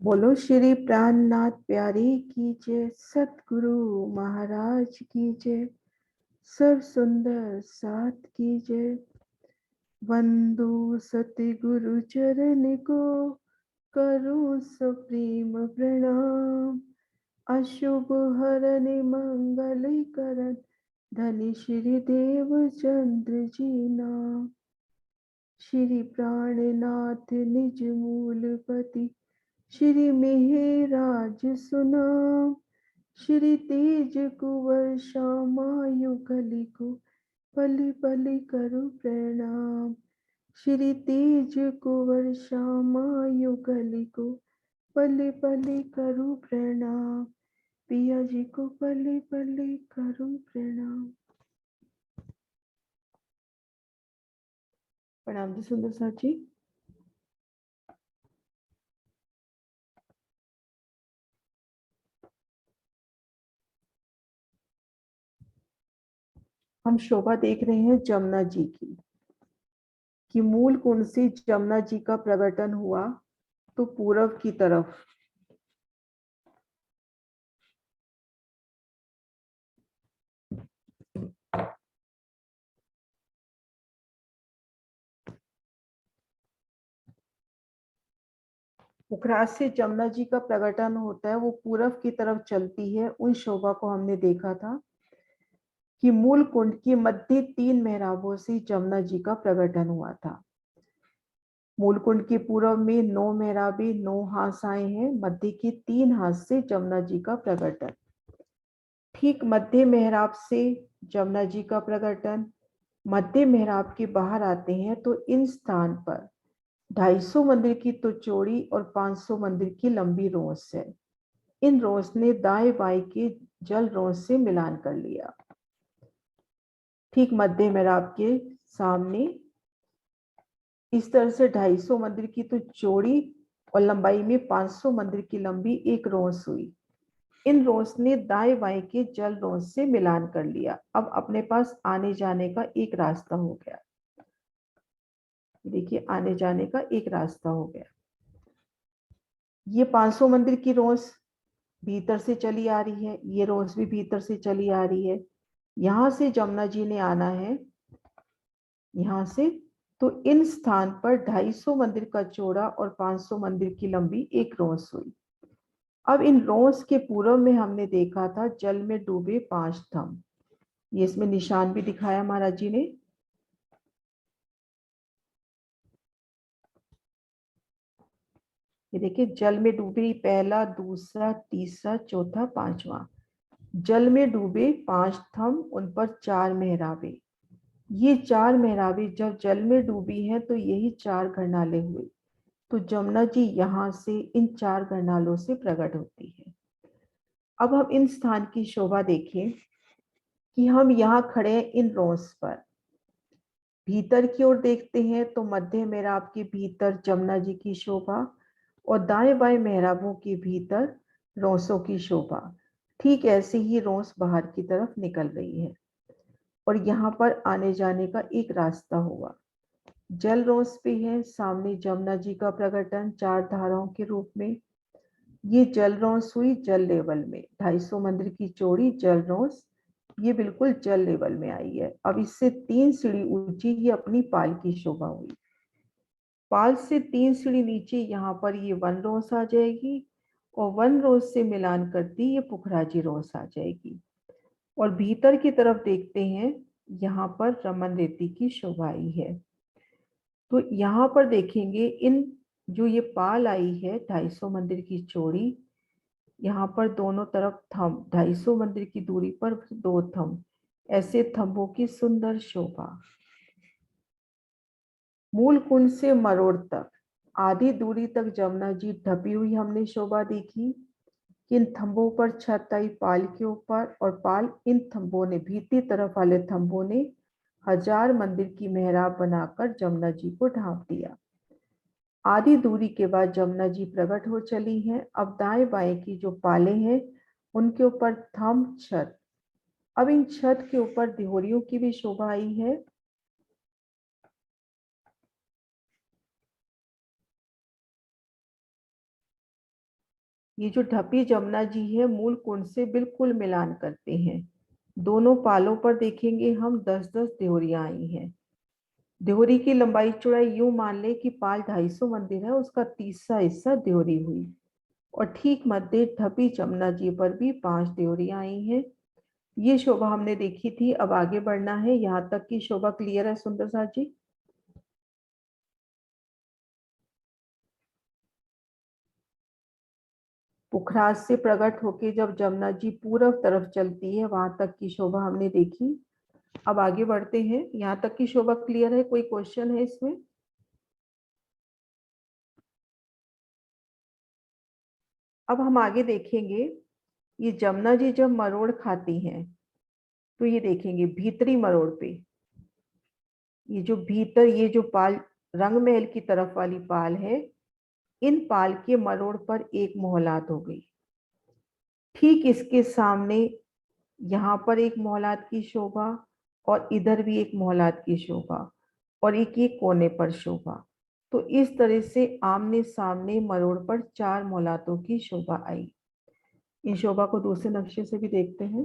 बोलो श्री प्राणनाथ प्यारी की जय, सतगुरु महाराज की जय, सर्व सुंदर साथ की जय। वंदो सतगुरु चरण को, करूं सप्रेम प्रणाम। अशुभ हरन मंगल करन, धनि श्री देव चंद्र जी नाम। श्री प्राणनाथ निज मूलपति, श्री मेहराज सुनाम। श्री तेज कुंवर श्यामायु कलिको, पली पली करु प्रणाम। श्री तेज कुंवर श्यामायु कलिको, पली पली करु प्रणाम। पिया जी को पली पली करु प्रणाम। प्रणाम जी सुंदर साथ जी। हम शोभा देख रहे हैं जमुना जी की, कि मूल कुंड से जमुना जी का प्रकटन हुआ तो पूरब की तरफ पोखराज से जमुना जी का प्रकटन होता है, वो पूरब की तरफ चलती है। उन शोभा को हमने देखा था कि मूल कुंड की मध्य 3 मेहराबों से जमुना जी का प्रकटन हुआ था। मूल कुंड के पूर्व में 9 मेहराबे 9 हासाएं हैं, मध्य के 3 हास से जमुना जी का प्रकटन। ठीक मध्य मेहराब से जमुना जी का प्रकटन। मध्य मेहराब के बाहर आते हैं तो इन स्थान पर 250 मंदिर की तो चौड़ी और 500 मंदिर की लंबी रोस है। इन रोस ने दाएं बाएं के जल रोस से मिलान कर लिया। ठीक मध्य मेहराब के सामने इस तरह से 250 मंदिर की तो चौड़ी और लंबाई में 500 मंदिर की लंबी एक रोस हुई। इन रोस ने दाएं बाएं के जल रोस से मिलान कर लिया। अब अपने पास आने जाने का एक रास्ता हो गया। देखिए, आने जाने का एक रास्ता हो गया। ये 500 मंदिर की रोस भीतर से चली आ रही है, ये रोस भी भीतर से चली आ रही है। यहां से जमुना जी ने आना है, यहां से। तो इन स्थान पर 250 मंदिर का चौड़ा और 500 मंदिर की लंबी एक रोस हुई। अब इन रोस के पूर्व में हमने देखा था जल में डूबे 5 थंब। ये इसमें निशान भी दिखाया महाराज जी ने। ये देखिए, जल में डूबे पहला, दूसरा, तीसरा, चौथा, पांचवा। जल में डूबे 5 थंब, उन पर 4 मेहराबे। ये 4 मेहराबे जब जल में डूबी हैं तो यही 4 घरनाले हुए। तो जमुना जी यहां से इन 4 घरनालों से प्रकट होती है। अब हम इन स्थान की शोभा देखें कि हम यहाँ खड़े हैं इन रोस पर। भीतर की ओर देखते हैं तो मध्य मेहराब के भीतर जमुना जी की शोभा और दाएं बाएं मेहराबों के भीतर रोसों की शोभा। ठीक ऐसे ही रोस बाहर की तरफ निकल रही है और यहाँ पर आने जाने का एक रास्ता हुआ। जल रोस पे है, सामने जमुना जी का प्रकटन 4 धाराओं के रूप में। ये जल रोस हुई जल लेवल में, 250 मंदिर की चौड़ी जल रोस, ये बिल्कुल जल लेवल में आई है। अब इससे 3 सीढ़ी ऊंची ये अपनी पाल की शोभा हुई। पाल से 3 सीढ़ी नीचे यहाँ पर ये वन रोस आ जाएगी और वन रोस से मिलान करती ये पुखराजी रोस आ जाएगी। और भीतर की तरफ देखते हैं, यहाँ पर रमन रेती की शोभा आई है। तो यहाँ पर देखेंगे इन जो ये पाल आई है 250 मंदिर की चौड़ी, यहाँ पर दोनों तरफ थंब, 250 मंदिर की दूरी पर 2 थंब, ऐसे थंबों की सुंदर शोभा। मूल कुंड से मरोड़ तक आधी दूरी तक जमुना जी ढपी हुई हमने शोभा देखी। इन थंबों पर छत आई पाल के ऊपर, और पाल इन थंबों ने, भीतरी तरफ वाले थंबों ने 1000 मंदिर की मेहराब बनाकर जमुना जी को ढांप दिया। आधी दूरी के बाद जमुना जी प्रकट हो चली हैं। अब दाएं बाएं की जो पाले हैं उनके ऊपर थंब, छत। अब इन छत के ऊपर दिहोरियों की भी शोभा आई है। ये जो ढपी जमुना जी है मूल कुंड से बिल्कुल मिलान करते हैं। दोनों पालों पर देखेंगे हम 10-10 देहरियां आई हैं। देहरी की लंबाई चौड़ाई यूं मान ले कि पाल 250 मंदिर है, उसका तीसरा हिस्सा देहरी हुई। और ठीक मध्य ढपी जमुना जी पर भी 5 देहरियां आई हैं। ये शोभा हमने देखी थी, अब आगे बढ़ना है। यहाँ तक की शोभा क्लियर है सुंदर साथ जी? पुखराज से प्रकट होके जब जमुना जी पूरब तरफ चलती है, वहां तक की शोभा हमने देखी। अब आगे बढ़ते हैं। यहाँ तक की शोभा क्लियर है? कोई क्वेश्चन है इसमें? अब हम आगे देखेंगे। ये जमुना जी जब मरोड़ खाती हैं तो ये देखेंगे भीतरी मरोड़ पे, ये जो भीतर ये जो पाल रंग महल की तरफ वाली पाल है, इन पाल के मरोड़ पर एक मोहलात हो गई। ठीक इसके सामने यहाँ पर एक मोहलात की शोभा, और इधर भी एक मोहलात की शोभा, और एक ये कोने पर शोभा। तो इस तरह से आमने सामने मरोड़ पर 4 मोहलातों की शोभा आई। इन शोभा को दूसरे नक्शे से भी देखते हैं।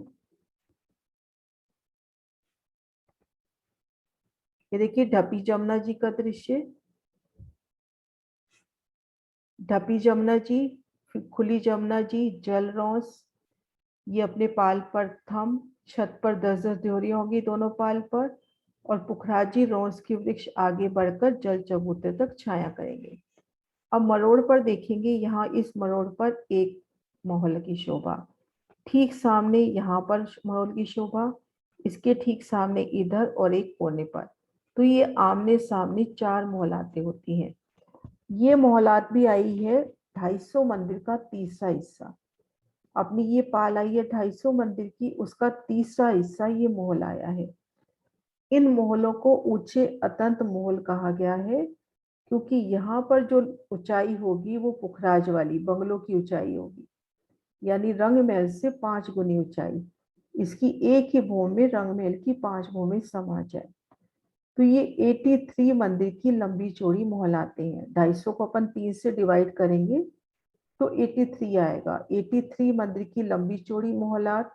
ये देखिए ढपी जमुना जी का दृश्य। ढपी जमुना जी, फिर खुली जमुना जी, जल रौस, ये अपने पाल पर थम, छत पर 10-10 देहरियां होगी दोनों पाल पर, और पुखराजी रोंस की वृक्ष आगे बढ़कर जल चबूतरे तक छाया करेंगे। अब मरोड़ पर देखेंगे, यहाँ इस मरोड़ पर एक महल की शोभा, ठीक सामने यहाँ पर महल की शोभा, इसके ठीक सामने इधर, और एक कोने पर। तो ये आमने सामने 4 मोहलातें होती हैं। ये मोहलात भी आई है 250 मंदिर का तीसरा हिस्सा। अपनी ये पाल आई है 250 मंदिर की, उसका तीसरा हिस्सा ये महल आया है। इन महलों को ऊंचे अतंत महल कहा गया है, क्योंकि यहाँ पर जो ऊंचाई होगी वो पुखराज वाली बंगलों की ऊंचाई होगी, यानी रंग महल से 5 गुनी ऊंचाई। इसकी एक ही भूमि में रंग महल की 5 भूमि समा जाए। तो ये 83 मंदिर की लंबी चौड़ी मोहलाते हैं। 250 को अपन 3 से डिवाइड करेंगे तो 83 आएगा। 83 मंदिर की लंबी चौड़ी मोहलात,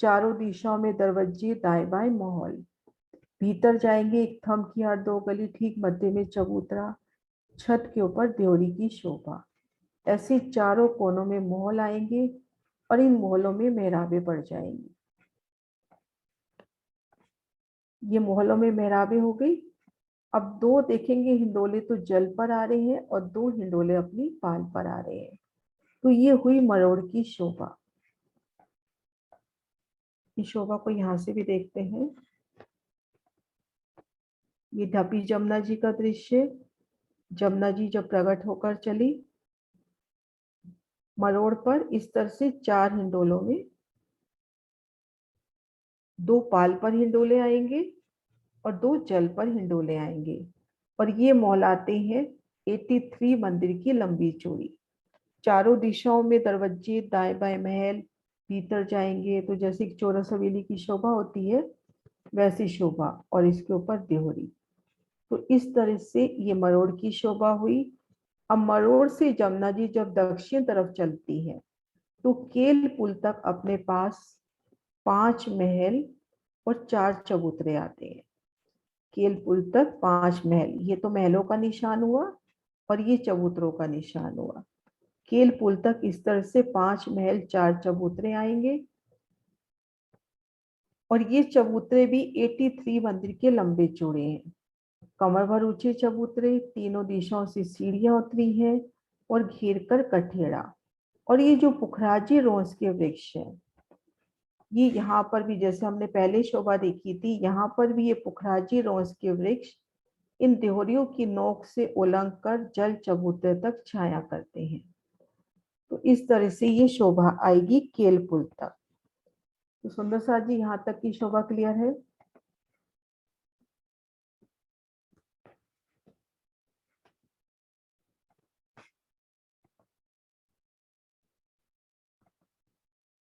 चारों दिशाओं में दरवाजे, दाएं बाएं महल। भीतर जाएंगे, एक थम की हर 2 गली, ठीक मध्य में चबूतरा, छत के ऊपर देवरी की शोभा। ऐसे चारों कोनों में महल आएंगे और इन महलों में मेहराबें पड़ जाएंगी। ये महलों में मेहराबें हो गई। अब 2 देखेंगे हिंडोले तो जल पर आ रहे हैं और 2 हिंडोले अपनी पाल पर आ रहे हैं। तो ये हुई मरोड़ की शोभा। इस शोभा को यहां से भी देखते हैं। ये ढपी जमुना जी का दृश्य। जमुना जी जब प्रकट होकर चली मरोड़ पर, इस तरह से 4 हिंडोलों में 2 पाल पर हिंडोले आएंगे और 2 जल पर हिंडोले आएंगे। और ये मौलाते हैं 83 मंदिर की लंबी चौड़ी। चारों दिशाओं में दरवाजे, दाएं बाएं महल। भीतर जाएंगे तो जैसे चौरस हवेली की शोभा होती है वैसी शोभा, और इसके ऊपर देहरी। तो इस तरह से ये मरोड़ की शोभा हुई। अब मरोड़ से जमुना जी जब दक्षिण तरफ चलती है तो केल पुल तक अपने पास 5 महल और 4 चबूतरे आते हैं। केल पुल तक 5 महल, ये तो महलों का निशान हुआ और ये चबूतरों का निशान हुआ। केल पुल तक इस तरह से 5 महल 4 चबूतरे आएंगे, और ये चबूतरे भी 83 मंदिर के लंबे चौड़े हैं। कमर भर ऊंचे चबूतरे, तीनों दिशाओं से सीढ़ियां उतरी हैं और घेर कर कठेड़ा। और ये जो पुखराजी रोंस के वृक्ष है, ये यहाँ पर भी जैसे हमने पहले शोभा देखी थी, यहाँ पर भी ये पुखराजी रोंस के वृक्ष इन देहरियों की नोक से उलंघ कर जल चबूतरे तक छाया करते हैं। तो इस तरह से ये शोभा आएगी केल पुल तक। तो सुंदर साथ जी यहाँ तक की शोभा क्लियर है?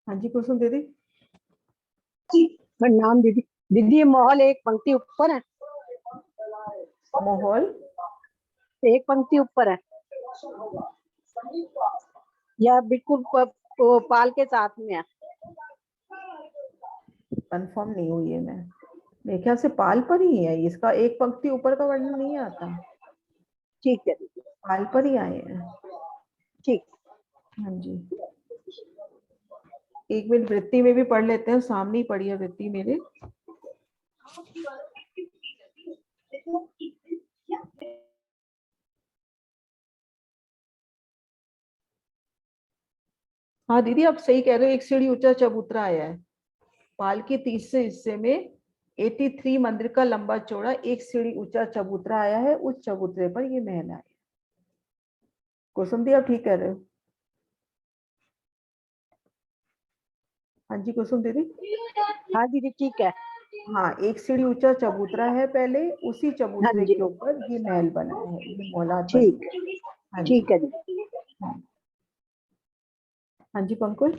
हाँ जी कुसुम दीदी। प्रणाम दीदी। दीदी ये महल एक पंक्ति ऊपर है, माहौल एक पंक्ति ऊपर है। या बिल्कुल वो पाल के साथ में है? कंफर्म नहीं हुई है मैं, मेरे ख्याल से पाल पर ही है, इसका एक पंक्ति ऊपर का वर्णन नहीं आता, ठीक है दीदी, पाल पर ही आए हैं। ठीक। हाँ जी, एक मिनट वृत्ति में भी पढ़ लेते हैं, सामने ही पढ़ी है वृत्ति मेरे। हाँ दीदी आप सही कह रहे हो, एक सीढ़ी ऊंचा चबूतरा आया है। पाल के तीसरे हिस्से में 83 मंदिर का लंबा चौड़ा एक सीढ़ी ऊंचा चबूतरा आया है, उस चबूतरे पर ये महल आया। कुसुम दी आप ठीक कह रहे हो। हाँ जी कुसुम दीदी। हाँ दीदी ठीक है। हाँ एक सीढ़ी ऊंचा चबूतरा है पहले, उसी हाँ चबूतरे जी, के ऊपर ये महल बना है, ये मौलाद बनी ठीक, है। हाँ जी। ठीक है दीदी। हाँ जी पंकज।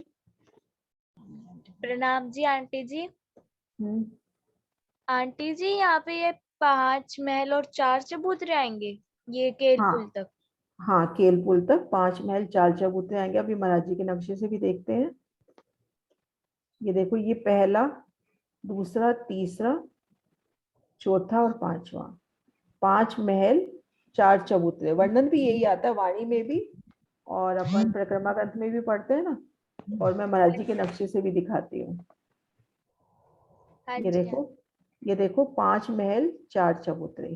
प्रणाम जी आंटी जी। हम्म। आंटी जी यहाँ पे ये 5 महल और 4 चबूतरे आएंगे, ये केल हाँ पुल तक। हाँ केल पुल तक 5 महल 4 चबूतरे आएंगे, अभी महाराज जी के नक्शे से भी देखते हैं। ये देखो, ये पहला, दूसरा, तीसरा, चौथा और पांचवा, 5 महल 4 चबूतरे। वर्णन भी यही आता है वाणी में भी, और अपन परिक्रमा ग्रंथ में भी पढ़ते हैं ना, और मैं महाराज जी के नक्शे से भी दिखाती हूँ। हाँ ये जी देखो, ये देखो 5 महल 4 चबूतरे।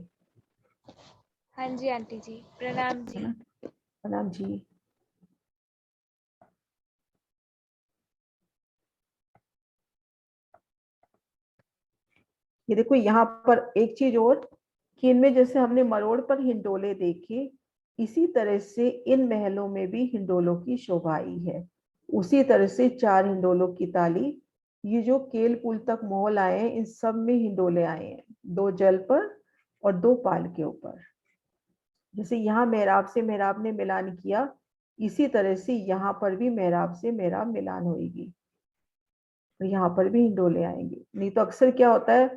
हाँ जी आंटी जी, प्रणाम है जी। ना, प्रणाम जी। ये देखो यहाँ पर एक चीज और, कि इनमें जैसे हमने मरोड़ पर हिंडोले देखे, इसी तरह से इन महलों में भी हिंडोलों की शोभा आई है। उसी तरह से 4 हिंडोलों की ताली, ये जो केल पुल तक महल आए हैं इन सब में हिंडोले आए हैं, 2 जल पर और 2 पाल के ऊपर। जैसे यहाँ मेहराब से मेहराब ने मिलान किया, इसी तरह से यहाँ पर भी मेहराब से मेहराब मिलान होगी, और यहाँ पर भी हिंडोले आएंगे। नहीं तो अक्सर क्या होता है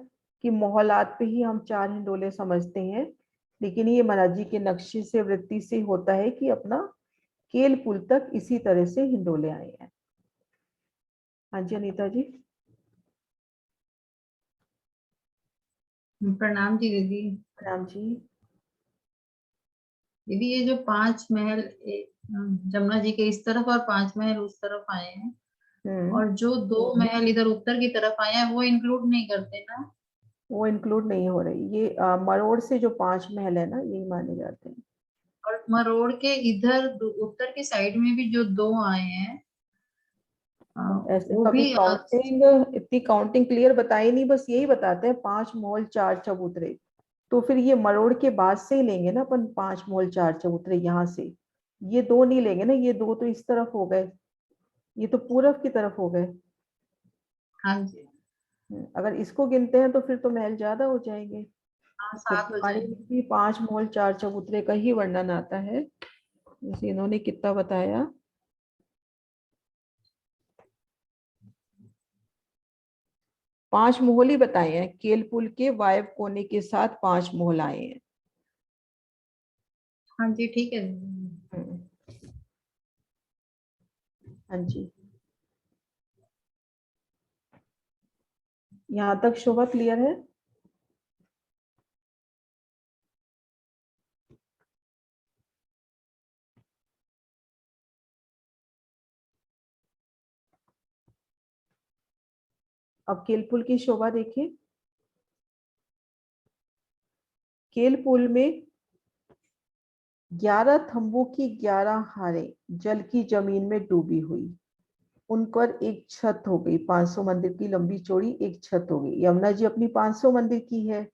कि मोहलात पे ही हम 4 हिंडोले समझते हैं, लेकिन ये महाराज जी के नक्शे से वृत्ति से होता है कि अपना केल पुल तक इसी तरह से हिंडोले आए हैं। हाँ जी अनीता जी। प्रणाम जी दीदी। राम जी। दीदी ये जो 5 महल जमुना जी के इस तरफ और 5 महल उस तरफ आए हैं, हम्म। और जो 2 महल इधर उत्तर की तरफ आए हैं वो इंक्लूड नहीं करते ना? वो इंक्लूड नहीं हो रही, ये मरोड़ से जो 5 महल है ना यही माने जाते हैं। और मरोड़ के इधर उत्तर की साइड में भी जो 2 आए हैं, अ, अब ऐसे वो कभी भी काउंटिंग, इतनी काउंटिंग क्लियर बताई नहीं, बस यही बताते हैं 5 मोल 4 चबूतरे। तो फिर ये मरोड़ के बाद से ही लेंगे ना अपन, 5 मोल 4 चबूतरे यहाँ से, ये 2 नहीं लेंगे ना, ये 2 तो इस तरफ हो गए, ये तो पूरब की तरफ हो गए। हाँ जी, अगर इसको गिनते हैं तो फिर तो महल ज्यादा हो जाएंगे, हाँ जबकि 7 हो वाणी जाएंगे। में भी 5 मोल 4 चबूतरे का ही वर्णन आता है। जैसे इन्होंने कितना बताया, 5 मोहल ही बताए हैं, केल पुल के वायव कोने के साथ 5 मोहल आए हैं। हाँ जी ठीक है दीदी। हम्म, हाँ जी, यहाँ तक शोभा क्लियर है। अब केल पुल की शोभा देखिए। केल पुल में 11 थंबों की 11 हारें जल की जमीन में डूबी हुई, उन पर एक छत हो गई, 500 मंदिर की लंबी चौड़ी एक छत हो गई। यमुना जी अपनी 500 मंदिर की है,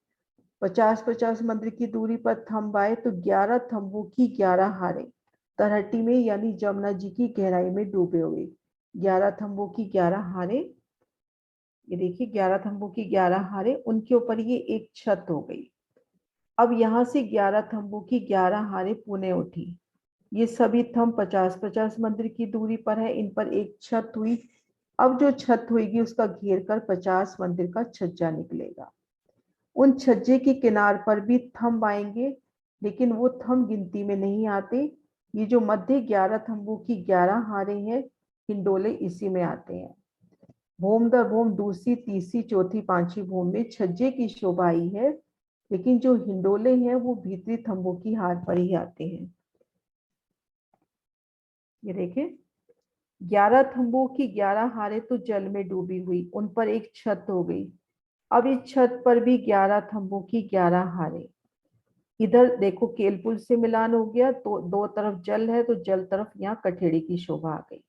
50-50 मंदिर की दूरी पर थंब आए तो 11 थंबों की 11 हारें तरहटी में यानी जमुना जी की गहराई में डूबे हुए। 11 थंबों की 11 हारें, ये देखिए 11 थंबों की 11 हारें, उनके ऊपर ये एक छत हो गई। अब यहाँ से 11 थंबों की 11 हारें पुणे उठी, ये सभी थंब 50-50 मंदिर की दूरी पर है, इन पर एक छत हुई। अब जो छत हुईगी उसका घेर कर 50 मंदिर का छज्जा निकलेगा। उन छज्जे की किनार पर भी थंब आएंगे, लेकिन वो थंब गिनती में नहीं आते, ये जो मध्य 11 थंबों की 11 हारें हैं, हिंडोले इसी में आते हैं। भोम दर भोम दूसरी, तीसरी, चौथी, पांचवी भोम में छज्जे की शोभा आई है, लेकिन जो हिंडोले हैं वो भीतरी थंबों की हार पर ही आते हैं। ये देखें, 11 थंबों की 11 हारें तो जल में डूबी हुई, उन पर एक छत हो गई। अब इस छत पर भी 11 थंबों की 11 हारें। इधर देखो केलपुल से मिलान हो गया, तो दो तरफ जल है, तो जल तरफ यहाँ कठेड़े की शोभा आ गई।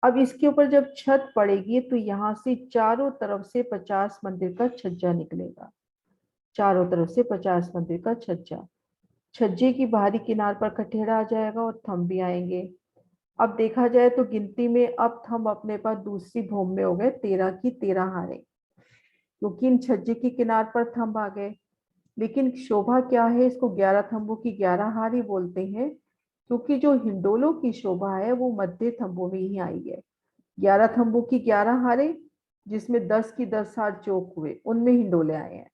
अब इसके ऊपर जब छत पड़ेगी तो यहाँ से चारों तरफ से 50 मंदिर का छज्जा निकलेगा। चारों तरफ से 50 मंदिर का छज्जा। छज्जे की बाहरी किनार पर कठेड़ा आ जाएगा और थंब भी आएंगे। अब देखा जाए तो गिनती में अब थंब अपने पास दूसरी भूमि में हो गए, 13 की 13 हारे, क्योंकि इन छज्जे की किनार पर थंब आ गए। लेकिन शोभा क्या है, इसको 11 थंबों की 11 हारी बोलते हैं, क्योंकि जो हिंडोलों की शोभा है वो मध्य थंबों में ही आई है। 11 थंबों की 11 हारे, जिसमें 10 की 10 हार चौक हुए, उनमें हिंडोले आए हैं।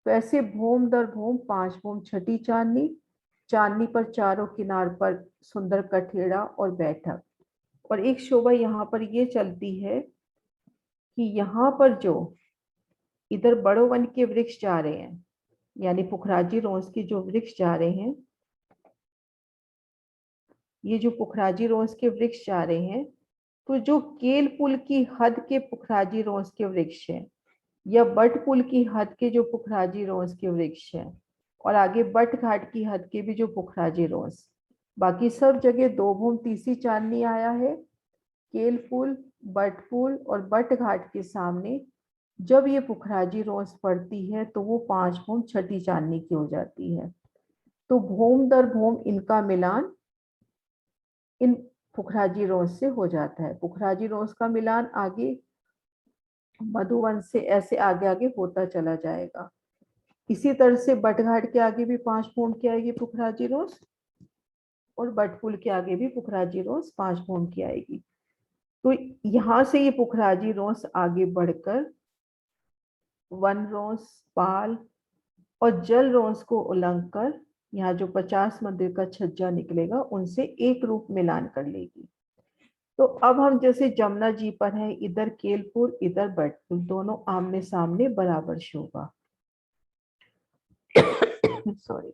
तो ऐसे भोम दर भोम 5 भोम छठी चांदनी, चांदनी पर चारों किनार पर सुंदर कठेड़ा और बैठक। और एक शोभा यहाँ पर ये चलती है कि यहाँ पर जो इधर बड़ो वन के वृक्ष जा रहे हैं, यानी पुखराजी रोंस के जो वृक्ष जा रहे हैं, ये जो पुखराजी रोंस के वृक्ष जा रहे हैं, तो जो केल पुल की हद के पुखराजी रोंस के वृक्ष हैं, या बट पुल की हद के जो पुखराजी रोंस के वृक्ष हैं, और आगे बट घाट की हद के भी जो पुखराजी रोंस, बाकी सब जगह 2 भूम तीसरी चांदनी आया है। केल पुल, बट पुल और बट घाट के सामने जब ये पुखराजी रोंस पड़ती है तो वो 5 भूम छठी चांदनी की हो जाती है। तो भूम दर भूम इनका मिलान इन पुखराजी रोंस से हो जाता है। पुखराजी रोंस का मिलान आगे मधुवन से ऐसे आगे आगे होता चला जाएगा। इसी तरह से बटघाट के आगे भी 5 भूम की आएगी पुखराजी रोंस, और बटपुल के आगे भी पुखराजी रोंस 5 भूम की आएगी। तो यहाँ से ये पुखराजी रोंस आगे बढ़कर वन रोंस, पाल और जल रोंस को उलंघ कर यहाँ जो 50 मंदिर का छज्जा निकलेगा उनसे एक रूप मिलान कर लेगी। तो अब हम जैसे जमुना जी पर हैं, इधर केलपुर इधर बटपुल, दोनों आमने सामने बराबर शोभा। सॉरी।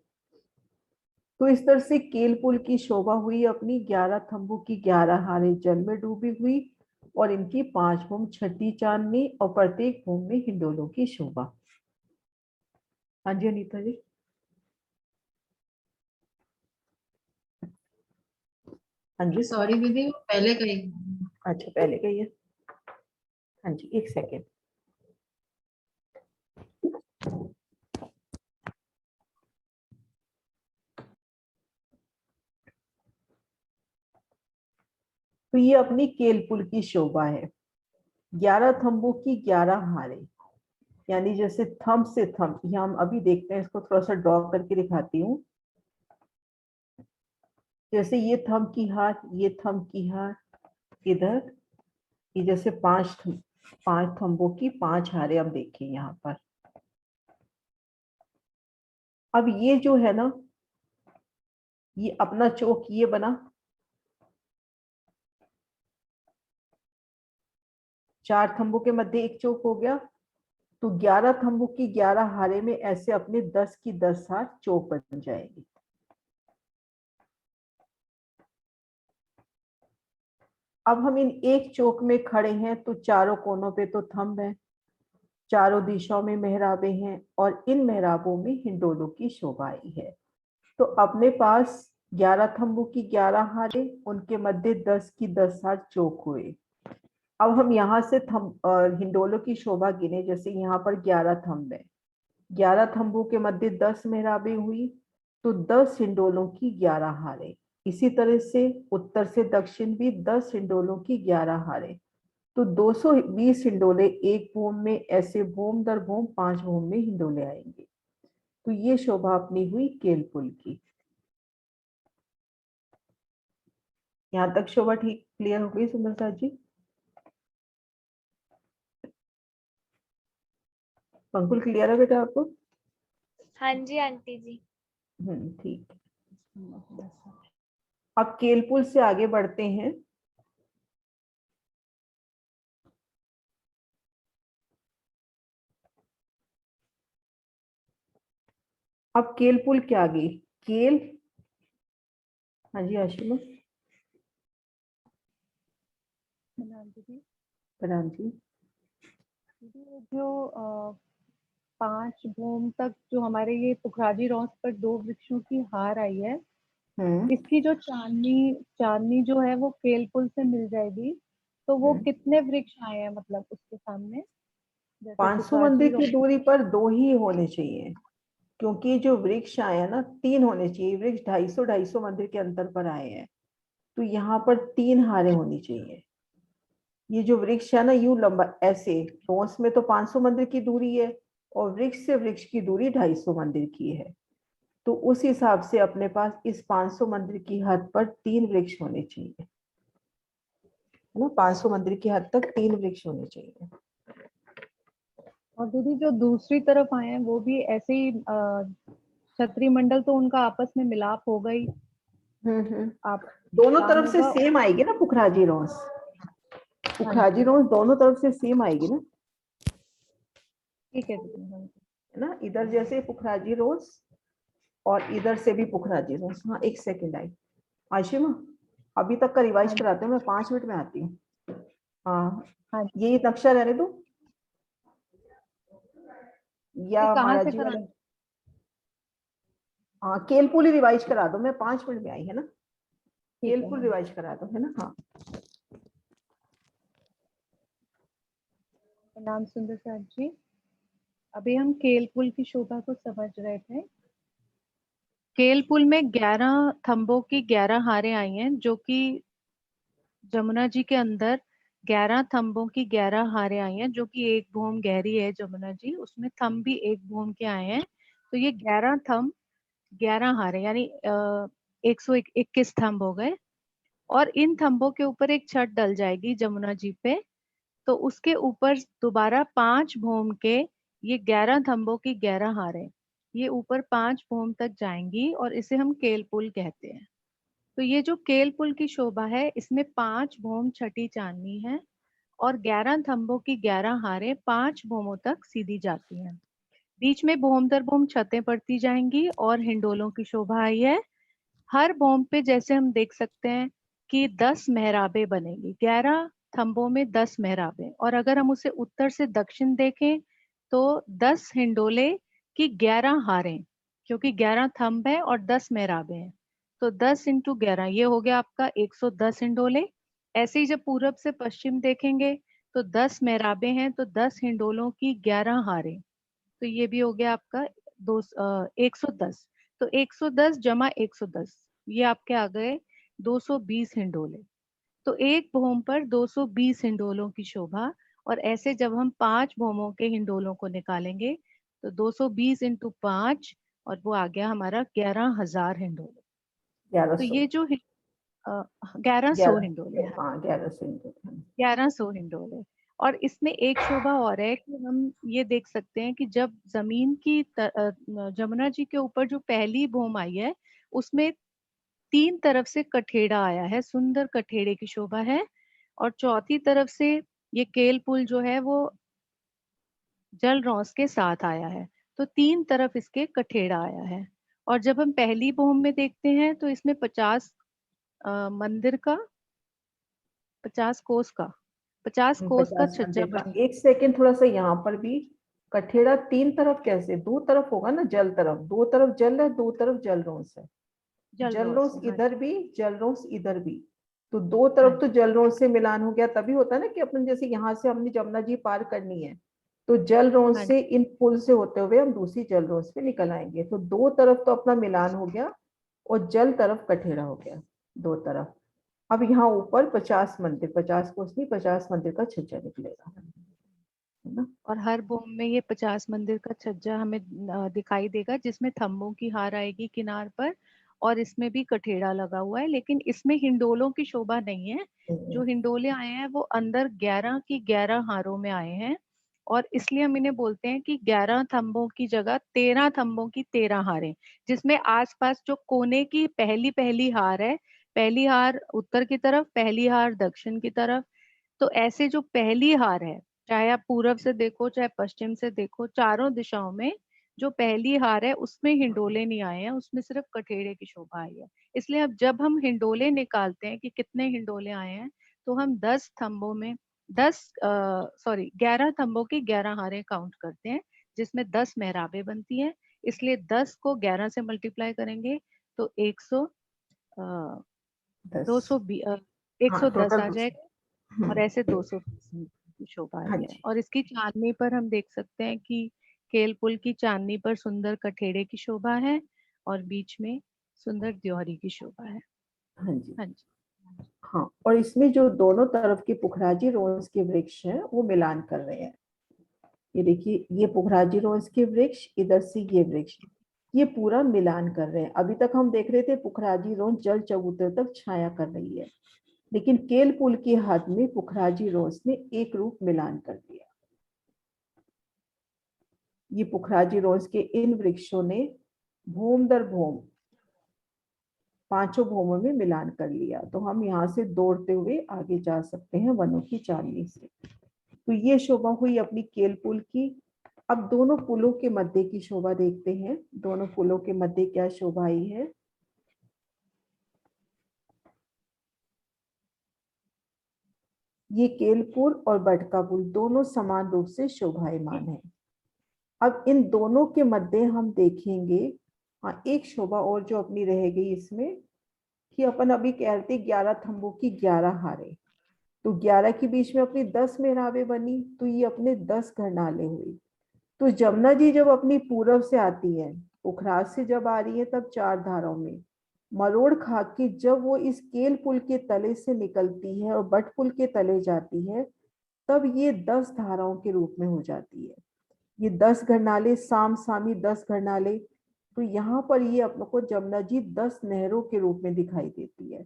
तो इस तरह से केलपुल की शोभा हुई अपनी 11 थंबों की 11 हारें जल में डूबी हुई, और इनकी 5 भूम छठी चांदनी, और प्रत्येक भूम में हिंडोलों की शोभा। हाँ जी अनीता जी। हाँ जी। सॉरी दीदी, वो पहले का ही। अच्छा पहले कहिए। हाँ जी, एक सेकेंड। तो ये अपनी केलपुल की शोभा है, 11 थंबों की 11 हारें, यानी जैसे थंब से थंब, ये हम अभी देखते हैं, इसको थोड़ा सा ड्रॉ करके दिखाती हूँ। जैसे ये थंब की हार, ये थंब की हार, इधर ये जैसे 5 थंबों की 5 हारें। अब देखिए यहाँ पर, अब ये जो है ना, ये अपना चौक ये बना, 4 थंबों के मध्य एक चौक हो गया। तो 11 थंबों की 11 हारे में ऐसे अपने 10 की 10 हार चौक बन जाएगी। अब हम इन एक चौक में खड़े हैं, तो चारों कोनों पे तो थंब है, चारों दिशाओं में मेहराबे हैं, और इन मेहराबों में हिंडोलों की शोभा आई है। तो अपने पास 11 थंबों की 11 हारे, उनके मध्य 10 की 10 हार चौक हुए। अब हम यहाँ से हिंडोलों की शोभा गिने, जैसे यहाँ पर 11 थंब है, 11 थंबों के मध्य 10 मेहराबें हुई, तो 10 हिंडोलों की 11 हारें। इसी तरह से उत्तर से दक्षिण भी 10 हिंडोलों की 11 हारें, तो 220 हिंडोले एक भूम में, ऐसे भूम दर भूम 5 भूम में हिंडोले आएंगे। तो ये शोभा अपनी हुई केलपुल की। यहाँ तक शोभा ठीक क्लियर हो गई सुंदरता जी? पंकुल क्लियर है बेटा आपको? हाँ जी आंटी जी। ठीक है। अब केलपुल से आगे बढ़ते हैं। अब केलपुल के आगे केल। हाँ जी आशिमा। दीदी प्रणाम जी। दीदी, ये जो 5 भूम तक जो हमारे ये पुखराजी रॉस पर 2 वृक्षों की हार आई है, इसकी जो चांदनी चांदनी जो है वो केलपुल से मिल जाएगी, तो वो कितने वृक्ष आए हैं मतलब उसके सामने, जैसे 500 पुखराजी मंदिर की रॉस। दूरी पर 2 ही होने चाहिए, क्योंकि जो वृक्ष आए हैं ना 3 होने चाहिए। वृक्ष 250 मंदिर के अंतर पर आए हैं, तो यहाँ पर 3 हारें होनी चाहिए। ये जो वृक्ष है ना यूं लंबा ऐसे, रोस में तो 500 मंदिर की दूरी है और वृक्ष से वृक्ष की दूरी 250 मंदिर की है। तो उस हिसाब से अपने पास इस 500 मंदिर की हद पर 3 वृक्ष होने चाहिए, है ना। 500 मंदिर की हद तक 3 वृक्ष होने चाहिए। और दीदी जो दूसरी तरफ आए हैं वो भी ऐसे ही क्षत्रिय मंडल, तो उनका आपस में मिलाप होगा ही। आप दोनों मिलान तरफ से होगा। सेम आएगी ना पुखराजी रोस। हाँ पुखराजी जी, रोस दोनों तरफ से सेम आएगी ना, ठीक है दीदी। हाँ जी। है ना। इधर जैसे पुखराजी रोस और इधर से भी पुखराजी रोस। हाँ एक सेकंड आई आशिमा, अभी तक का रिवाइज हाँ जी। कराते हैं, मैं 5 मिनट में आती हूँ। हाँ हाँ जी। ये नक्शा रहने दो ये या कहाँ महाराज से जी वाला। कराना? हाँ केलपुल ही रिवाइज करा दो, मैं 5 मिनट में आई, है ना। ठीक है। केलपुल हाँ। रिवाइज करा दो, है ना। हाँ नाम सुंदर सर जी, अभी हम केल पुल की शोभा को समझ रहे थे। केल पुल में 11 थंबों की 11 हारें आई हैं, जो कि जमुना जी के अंदर 11 थंबों की 11 हारें आई हैं, जो कि 1 भूम गहरी है जमुना जी, उसमें थंब भी 1 भूम के आए हैं। तो ये 11 थंब 11 हारें यानी 121 थंब हो गए। और इन थंबों के ऊपर एक छत डल जाएगी जमुना जी पे, तो उसके ऊपर दोबारा 5 भूम के ये 11 थंबों की 11 हारें ये ऊपर 5 भूम तक जाएंगी, और इसे हम केल पुल कहते हैं। तो ये जो केल पुल की शोभा है, इसमें 5 भूम छठी चांदनी है और 11 थंबों की 11 हारें 5 भूमों तक सीधी जाती हैं। बीच में भूम दर भूम छतें पड़ती जाएंगी और हिंडोलों की शोभा आई है। हर भूम पे जैसे हम देख सकते हैं कि 10 मेहराबें बनेगी, 11 थंबों में 10 मेहराबें। और अगर हम उसे उत्तर से दक्षिण देखें तो 10 हिंडोले की 11 हारें, क्योंकि 11 थंब है और 10 मेहराबें हैं, तो 10 इंटू 11 ये हो गया आपका 110 हिंडोले। ऐसे ही जब पूरब से पश्चिम देखेंगे तो 10 मेहराबें हैं, तो 10 हिंडोलों की 11 हारें, तो ये भी हो गया आपका 110। तो 110 जमा 110 ये आपके आ गए 220 हिंडोले। तो एक भूम पर 220 हिंडोलों की शोभा। और ऐसे जब हम 5 भूमों के हिंडोलों को निकालेंगे तो 220 इंटू 5, और वो आ गया हमारा 11,000 हिंडोले। तो 1100। ये जो 1100 11, हिंडोले, हाँ 1100। 1100 हिंडोले। और इसमें एक शोभा और है कि हम ये देख सकते हैं कि जब जमीन की जमुना जी के ऊपर जो पहली भूम आई है, उसमें 3 तरफ से कठेड़ा आया है, सुंदर कठेड़े की शोभा है। और चौथी तरफ से ये केल पुल जो है वो जल रौस के साथ आया है, तो 3 तरफ इसके कठेड़ा आया है। और जब हम पहली भूम में देखते हैं तो इसमें 50 मंदिर का 50 कोस का 50 कोस का 50 छज्जा मंदिर का। बन। एक सेकंड थोड़ा सा यहाँ पर भी, कठेड़ा 3 तरफ कैसे, 2 तरफ होगा ना। जल तरफ 2 तरफ जल है, 2 तरफ जल रोस है। जल जल रौस रोस है। हाँ इधर भी, जल रोस इधर भी, तो 2 हाँ तरफ तो जी। जल रोस से मिलान हो गया। तभी होता है ना कि अपन जैसे यहाँ से हमने जमुना जी पार करनी है, तो जल रोस हाँ से जी। इन पुल से होते हुए हम दूसरी जल रोस पे निकल आएंगे। तो 2 तरफ तो अपना मिलान हो गया और जल तरफ कठेड़ा हो गया 2 तरफ। अब यहाँ ऊपर 50 मंदिर, 50 कोस नहीं 50 मंदिर का छज्जा निकलेगा, है ना। और हर भूम में ये 50 मंदिर का छज्जा हमें दिखाई देगा, जिसमें थंबों की हार आएगी किनार पर, और इसमें भी कठेड़ा लगा हुआ है। लेकिन इसमें हिंडोलों की शोभा नहीं है। जो हिंडोले आए हैं वो अंदर 11 की 11 हारों में आए हैं, और इसलिए हम इन्हें बोलते हैं कि 11 थंबों की जगह 13 थंबों की 13 हारें, जिसमें आसपास जो कोने की पहली पहली हार है पहली हार उत्तर की तरफ, पहली हार दक्षिण की तरफ। तो ऐसे जो पहली हार है, चाहे आप पूरब से देखो चाहे पश्चिम से देखो, चारों दिशाओं में जो पहली हार है उसमें हिंडोले नहीं आए हैं, उसमें सिर्फ कठेड़े की शोभा आई है। इसलिए अब जब हम हिंडोले निकालते हैं कि कितने हिंडोले आए हैं, तो हम 10 थंबों में 11 थंबों की 11 हारें काउंट करते हैं, जिसमें 10 मेहराबें बनती हैं। इसलिए 10 को 11 से मल्टीप्लाई करेंगे तो 10। हाँ 110 टोटल आ 200। जाएगा। और ऐसे 220 की शोभा हाँ आई है। जी। और इसकी चांदनी पर हम देख सकते हैं कि केल पुल की चांदनी पर सुंदर कठेड़े की शोभा है और बीच में सुंदर द्योरी की शोभा है। हाँ जी। हाँ जी। हाँ, और इसमें जो दोनों तरफ के पुखराजी रोज के वृक्ष हैं वो मिलान कर रहे हैं। ये देखिए, ये पुखराजी रोज के वृक्ष, इधर से ये वृक्ष, ये पूरा मिलान कर रहे हैं। अभी तक हम देख रहे थे पुखराजी रोज जल चबूतरे तक छाया कर रही है, लेकिन केल पुल के हाथ में पुखराजी रोज ने एक रूप मिलान कर दिया। ये पुखराजी रोज के इन वृक्षों ने भूम दर भूम पांचों भूमों में मिलान कर लिया। तो हम यहाँ से दौड़ते हुए आगे जा सकते हैं वनों की चांदनी से। तो ये शोभा हुई अपनी केल पुल की। अब दोनों पुलों के मध्य की शोभा देखते हैं। दोनों पुलों के मध्य क्या शोभा आई है। ये केल पुल और बटका पुल दोनों समान रूप से शोभायमान है। अब इन दोनों के मध्य हम देखेंगे, हाँ एक शोभा और जो अपनी रह गई इसमें, कि अपन अभी कहते 11 थंबों की 11 हारे, तो 11 के बीच में अपनी 10 मेहराबें बनी, तो ये अपने 10 घरनाले हुई। तो जमुना जी जब अपनी पूरब से आती है, उखराज से जब आ रही है, तब 4 धाराओं में मरोड़ खा के जब वो इस केल पुल के तले से निकलती है और बट पुल के तले जाती है, तब ये 10 धाराओं के रूप में हो जाती है। ये 10 घरनाले, साम सामी 10 घरनाले। तो यहाँ पर ये अपने को जमुना जी 10 नहरों के रूप में दिखाई देती है।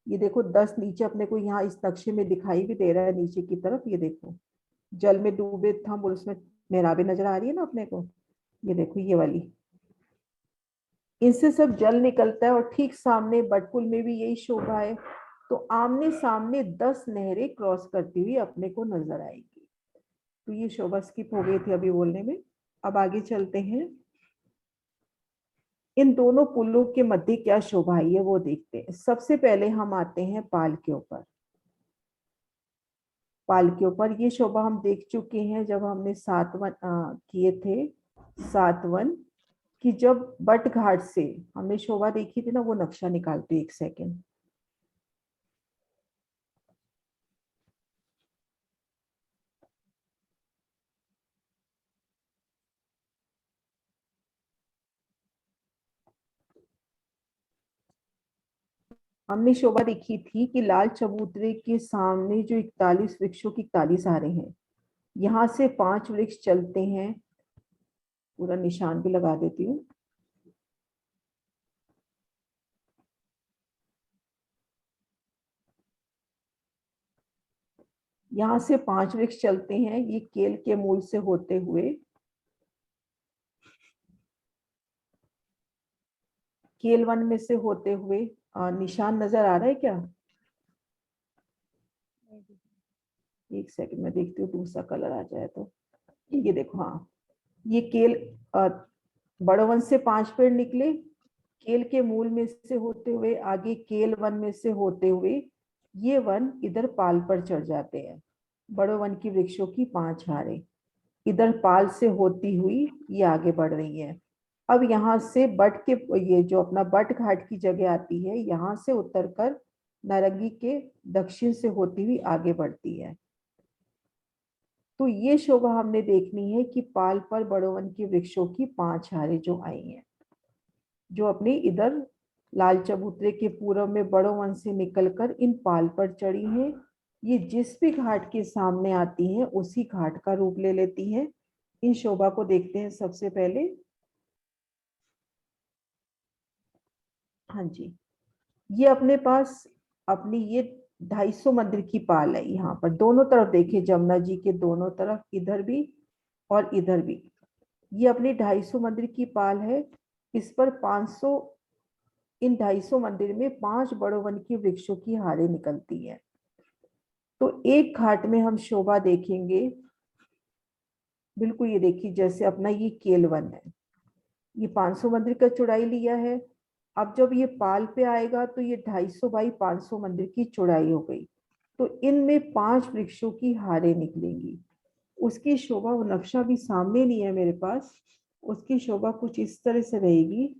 ये देखो 10 नीचे अपने को यहाँ इस नक्शे में दिखाई भी दे रहा है नीचे की तरफ। ये देखो जल में डूबे थम और उसमें मेहराबें नजर आ रही है ना अपने को। ये देखो ये वाली, इनसे सब जल निकलता है और ठीक सामने बटपुल में भी यही शोभा है। तो आमने सामने 10 नहरें क्रॉस करती हुई अपने को नजर आएगी। तो ये शोभा स्किप हो गई थी अभी बोलने में। अब आगे चलते हैं, इन दोनों पुलों के मध्य क्या शोभा है वो देखते हैं। सबसे पहले हम आते हैं पाल के ऊपर। पाल के ऊपर ये शोभा हम देख चुके हैं जब हमने सातवन किए थे। सातवन कि जब बट घाट से हमने शोभा देखी थी ना, वो नक्शा निकालते एक सेकेंड। हमने शोभा देखी थी कि लाल चबूतरे के सामने जो 41 वृक्षों की 41 हारे हैं, यहाँ से 5 वृक्ष चलते हैं। पूरा निशान भी लगा देती हूँ। यहाँ से 5 वृक्ष चलते हैं, ये केल के मूल से होते हुए केल वन में से होते हुए निशान नजर आ रहा है क्या? एक सेकंड में देखती हूँ दूसरा कलर आ जाए तो। ये देखो, हाँ ये केल बड़ो वन से 5 पेड़ निकले, केल के मूल में से होते हुए आगे केल वन में से होते हुए ये वन इधर पाल पर चढ़ जाते हैं। बड़ो वन की वृक्षों की 5 हारें इधर पाल से होती हुई ये आगे बढ़ रही है। अब यहाँ से बट के, ये जो अपना बट घाट की जगह आती है, यहाँ से उतरकर नारंगी के दक्षिण से होती हुई आगे बढ़ती है। तो ये शोभा हमने देखनी है कि पाल पर बड़ो वन की वृक्षों की 5 हारें जो आई हैं, जो अपनी इधर लाल चबूतरे के पूर्व में बड़ो वन से निकलकर इन पाल पर चढ़ी हैं। ये जिस भी घाट के सामने आती हैं उसी घाट का रूप ले लेती हैं। इन शोभा को देखते हैं सबसे पहले। हाँ जी, ये अपने पास अपनी ये 250 मंदिर की पाल है। यहाँ पर दोनों तरफ देखिए, जमुना जी के दोनों तरफ, इधर भी और इधर भी, ये अपनी 250 मंदिर की पाल है। इस पर 500 इन 250 मंदिर में 5 बड़ों वन की वृक्षों की हारें निकलती है। तो एक घाट में हम शोभा देखेंगे, बिल्कुल ये देखिए जैसे अपना ये केलवन है, ये 500 मंदिर का चौड़ाई लिया है। अब जब ये पाल पे आएगा तो ये 250 बाई 500 मंदिर की चौड़ाई हो गई। तो इनमें 5 वृक्षों की हारें निकलेंगी। उसकी शोभा, वो नक्शा भी सामने नहीं है मेरे पास, उसकी शोभा कुछ इस तरह से रहेगी।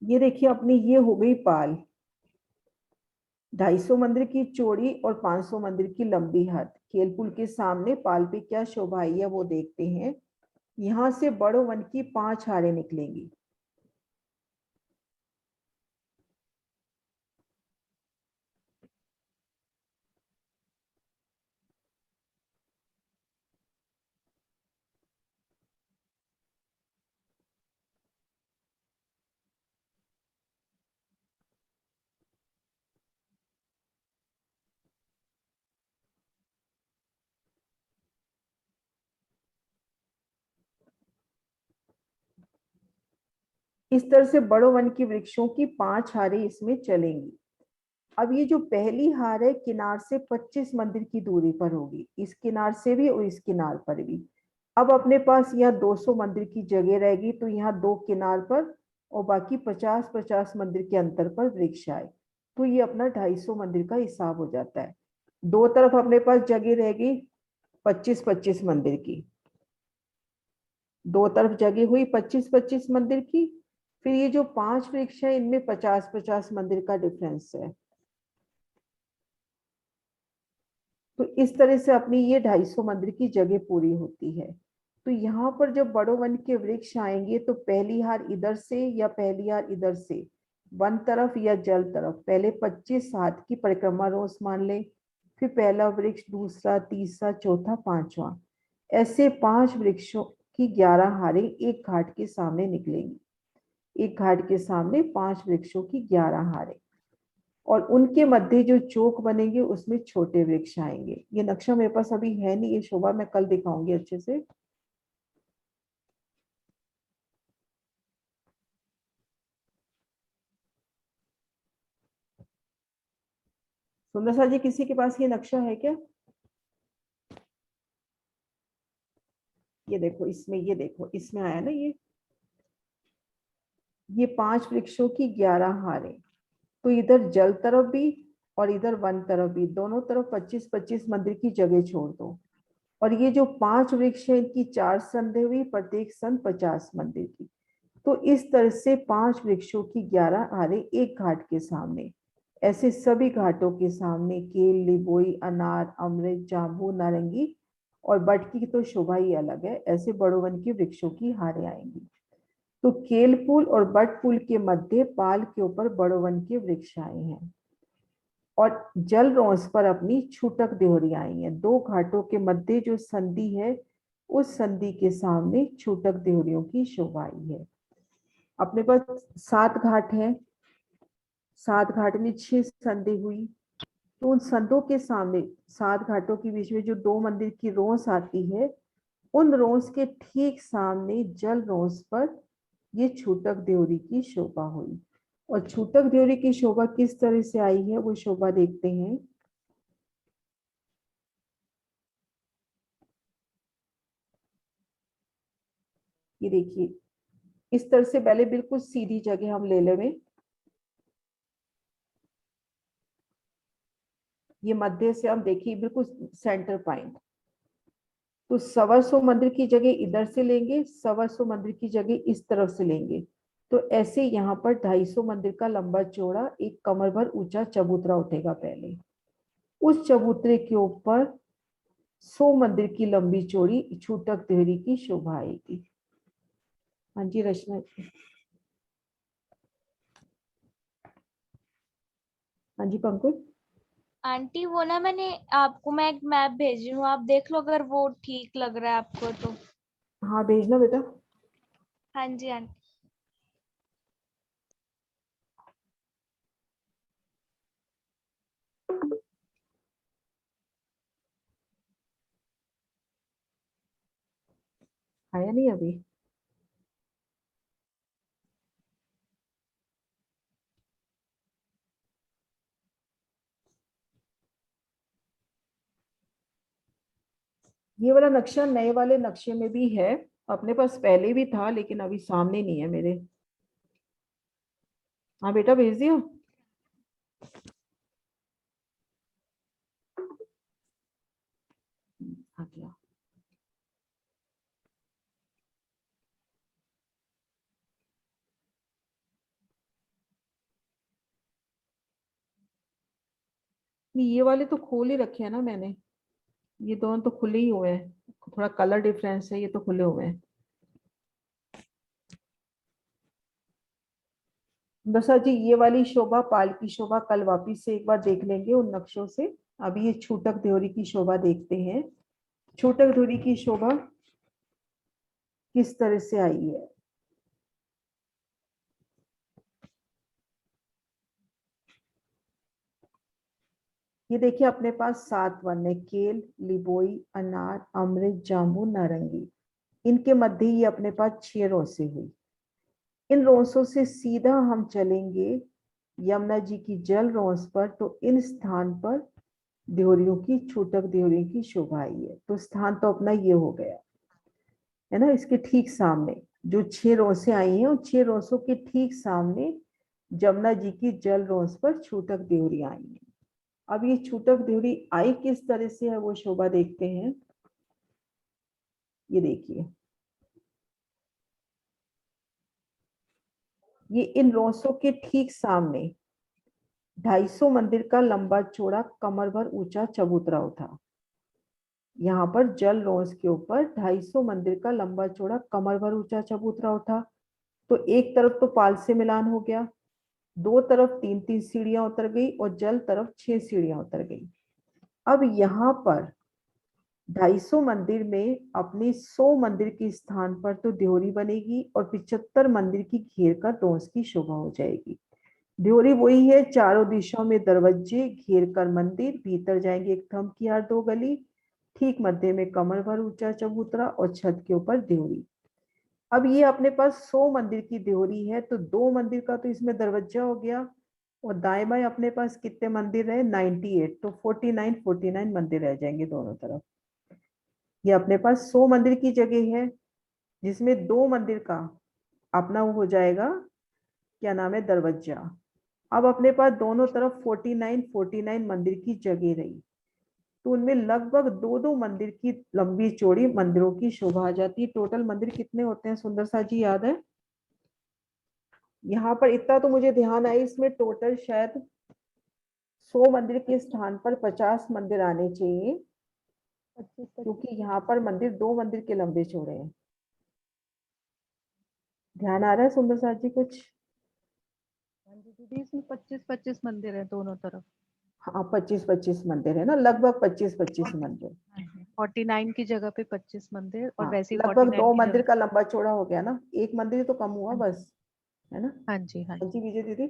ये देखिए अपनी ये हो गई पाल, 250 मंदिर की चौड़ी और 500 मंदिर की लंबी हद। खेलपुल के सामने पाल पे क्या शोभा आई है वो देखते हैं। यहाँ से बड़ों वन की 5 हारें निकलेंगी। इस तरह से बड़ों वन की वृक्षों की 5 हारें इसमें चलेंगी। अब ये जो पहली हार है किनार से 25 मंदिर की दूरी पर होगी, इस किनार से भी और इस किनार पर भी। अब अपने पास यहाँ 200 मंदिर की जगह रहेगी, तो यहाँ 2 किनार पर और बाकी 50-50 मंदिर के अंतर पर वृक्ष आए, तो ये अपना 250 मंदिर का हिसाब हो जाता है। दो तरफ अपने पास जगह रहेगी 25-25 मंदिर की, दो तरफ जगह हुई 25-25 मंदिर की। फिर ये जो 5 वृक्ष है इनमें 50-50 मंदिर का डिफरेंस है। तो इस तरह से अपनी ये 250 मंदिर की जगह पूरी होती है। तो यहाँ पर जब बड़ों वन के वृक्ष आएंगे तो पहली हार इधर से या पहली हार इधर से, वन तरफ या जल तरफ, पहले 25 हाथ की परिक्रमा रोज मान लें, फिर पहला वृक्ष, दूसरा, तीसरा, चौथा, पांचवा, ऐसे 5 वृक्षों की 11 हारें एक घाट के सामने निकलेंगी। एक घाट के सामने 5 वृक्षों की 11 हारें, और उनके मध्य जो चौक बनेंगे उसमें छोटे वृक्ष आएंगे। ये नक्शा मेरे पास अभी है नहीं, ये शोभा मैं कल दिखाऊंगी अच्छे से। सुंदर सा जी, किसी के पास ये नक्शा है क्या? ये देखो इसमें, ये देखो इसमें आया ना ये 5 वृक्षों की 11 हारें। तो इधर जल तरफ भी और इधर वन तरफ भी, दोनों तरफ 25-25 मंदिर की जगह छोड़ दो। और ये जो 5 वृक्ष है इनकी 4 संधि हुई, प्रत्येक संध 50 मंदिर की। तो इस तरह से 5 वृक्षों की 11 हारें एक घाट के सामने। ऐसे सभी घाटों के सामने केल, लिबोई, अनार, अमृत, जाम्बू, नारंगी और बट की तो शोभा ही अलग है, ऐसे बड़ों वन की वृक्षों की हारें आएंगी। तो केल पुल और बट पुल के मध्य पाल के ऊपर बड़ों वन के वृक्ष आए हैं, और जल रोंस पर अपनी छूटक देहरी आई है। 2 घाटों के मध्य जो संधि है उस संधि के सामने छूटक देहरियों की शोभा आई है। अपने पास 7 घाट है, 7 घाट में 6 संधि हुई। तो उन संधों के सामने 7 घाटों के बीच में जो 2 मंदिर की रोंस आती है, उन रोंस के ठीक सामने जल रोंस पर ये छूटक देहरी की शोभा हुई। और छूटक देहरी की शोभा किस तरह से आई है वो शोभा देखते हैं। ये देखिए इस तरह से पहले बिल्कुल सीधी जगह हम ले लेंगे, ये मध्य से हम देखिए बिल्कुल सेंटर पॉइंट। तो 125 मंदिर की जगह इधर से लेंगे, 125 मंदिर की जगह इस तरफ से लेंगे। तो ऐसे यहाँ पर 250 मंदिर का लंबा चौड़ा एक कमर भर ऊंचा चबूतरा उठेगा। पहले उस चबूतरे के ऊपर 100 मंदिर की लंबी चौड़ी छूटक देहरी की शोभा आएगी। हाँ जी रचना। हाँ जी पंकज। आंटी वो ना मैंने आपको मैं एक मैप भेजी हूँ, आप देख लो अगर वो ठीक लग रहा है आपको तो। हाँ भेजना बेटा। हाँ जी आंटी। आया नहीं अभी? ये वाला नक्शा नए वाले नक्शे में भी है, अपने पास पहले भी था लेकिन अभी सामने नहीं है मेरे। हाँ बेटा भेज दियो। आ गया। नहीं, ये वाले तो खोल ही रखे हैं ना मैंने, ये दोनों तो खुले ही हुए हैं, थोड़ा कलर डिफरेंस है, ये तो खुले हुए हैं। दशा जी ये वाली शोभा, पाल की शोभा कल वापिस से एक बार देख लेंगे उन नक्शों से। अभी ये छूटक देवरी की शोभा देखते हैं। छूटक देवरी की शोभा किस तरह से आई है। ये देखिए अपने पास 7 वर्ण है, केल, लिबोई, अनार, अमृत, जामुन, नारंगी। इनके मध्य ये अपने पास 6 रोसे हुई। इन रोसों से सीधा हम चलेंगे यमुना जी की जल रोस पर, तो इन स्थान पर देवरियों की, छूटक देवरियों की शोभा आई है। तो स्थान तो अपना ये हो गया है ना, इसके ठीक सामने जो 6 रोसे आई हैं, उन 6 रोसों के ठीक सामने जमुना जी की जल रोस पर छूटक देवरी आई है। अब ये छूटक देवरी आई किस तरह से है वो शोभा देखते हैं। ये देखिए, ये इन रोसों के ठीक सामने 250 मंदिर का लंबा चौड़ा कमर भर ऊंचा चबूतरा उठा। यहाँ पर जल रोस के ऊपर 250 मंदिर का लंबा चौड़ा कमर भर ऊंचा चबूतरा उठा। तो एक तरफ तो पाल से मिलान हो गया, दो तरफ 3-3 सीढ़ियां उतर गई और जल तरफ 6 सीढ़ियां उतर गई। अब यहाँ पर 250 मंदिर में अपने 100 मंदिर के स्थान पर तो देवरी बनेगी और 75 मंदिर की घेर कर रोस की शोभा हो जाएगी। देवरी वही है, चारों दिशाओं में दरवाजे, घेर कर मंदिर, भीतर जाएंगे एक थंब की यार 2 गली, ठीक मध्य में कमर भर ऊंचा चबूतरा और छत के ऊपर देवरी। अब ये अपने पास 100 मंदिर की देवरी है, तो 2 मंदिर का तो इसमें दरवाजा हो गया और दाएं बाएं अपने पास कितने मंदिर रहे, 98, तो 49 मंदिर रह जाएंगे दोनों तरफ। ये अपने पास 100 मंदिर की जगह है, जिसमें 2 मंदिर का अपना वो हो जाएगा, क्या नाम है, दरवाजा। अब अपने पास दोनों तरफ 49 मंदिर की जगह रही, तो उनमें लगभग 2-2 मंदिर की लंबी चौड़ी मंदिरों की शोभा आ जाती है। टोटल मंदिर कितने होते हैं सुंदर सा जी, याद है? यहाँ पर इतना तो मुझे ध्यान आया, इसमें टोटल शायद 100 मंदिर के स्थान पर 50 मंदिर आने चाहिए, क्योंकि यहाँ पर मंदिर 2 मंदिर के लंबे चौड़े हैं। ध्यान आ रहा है सुंदर सा जी कुछ? हाँ जी दीदी, इसमें 25-25 मंदिर है दोनों तरफ। हाँ 25-25 मंदिर है ना, लगभग 25-25 मंदिर। 49 की जगह पे 25 मंदिर और हाँ वैसे ही लगभग 49 2 की मंदिर जगह। का लंबा चौड़ा हो गया ना, एक मंदिर तो कम हुआ बस, है ना? हाँ जी, हाँ हाँ जी। जी विजय दीदी,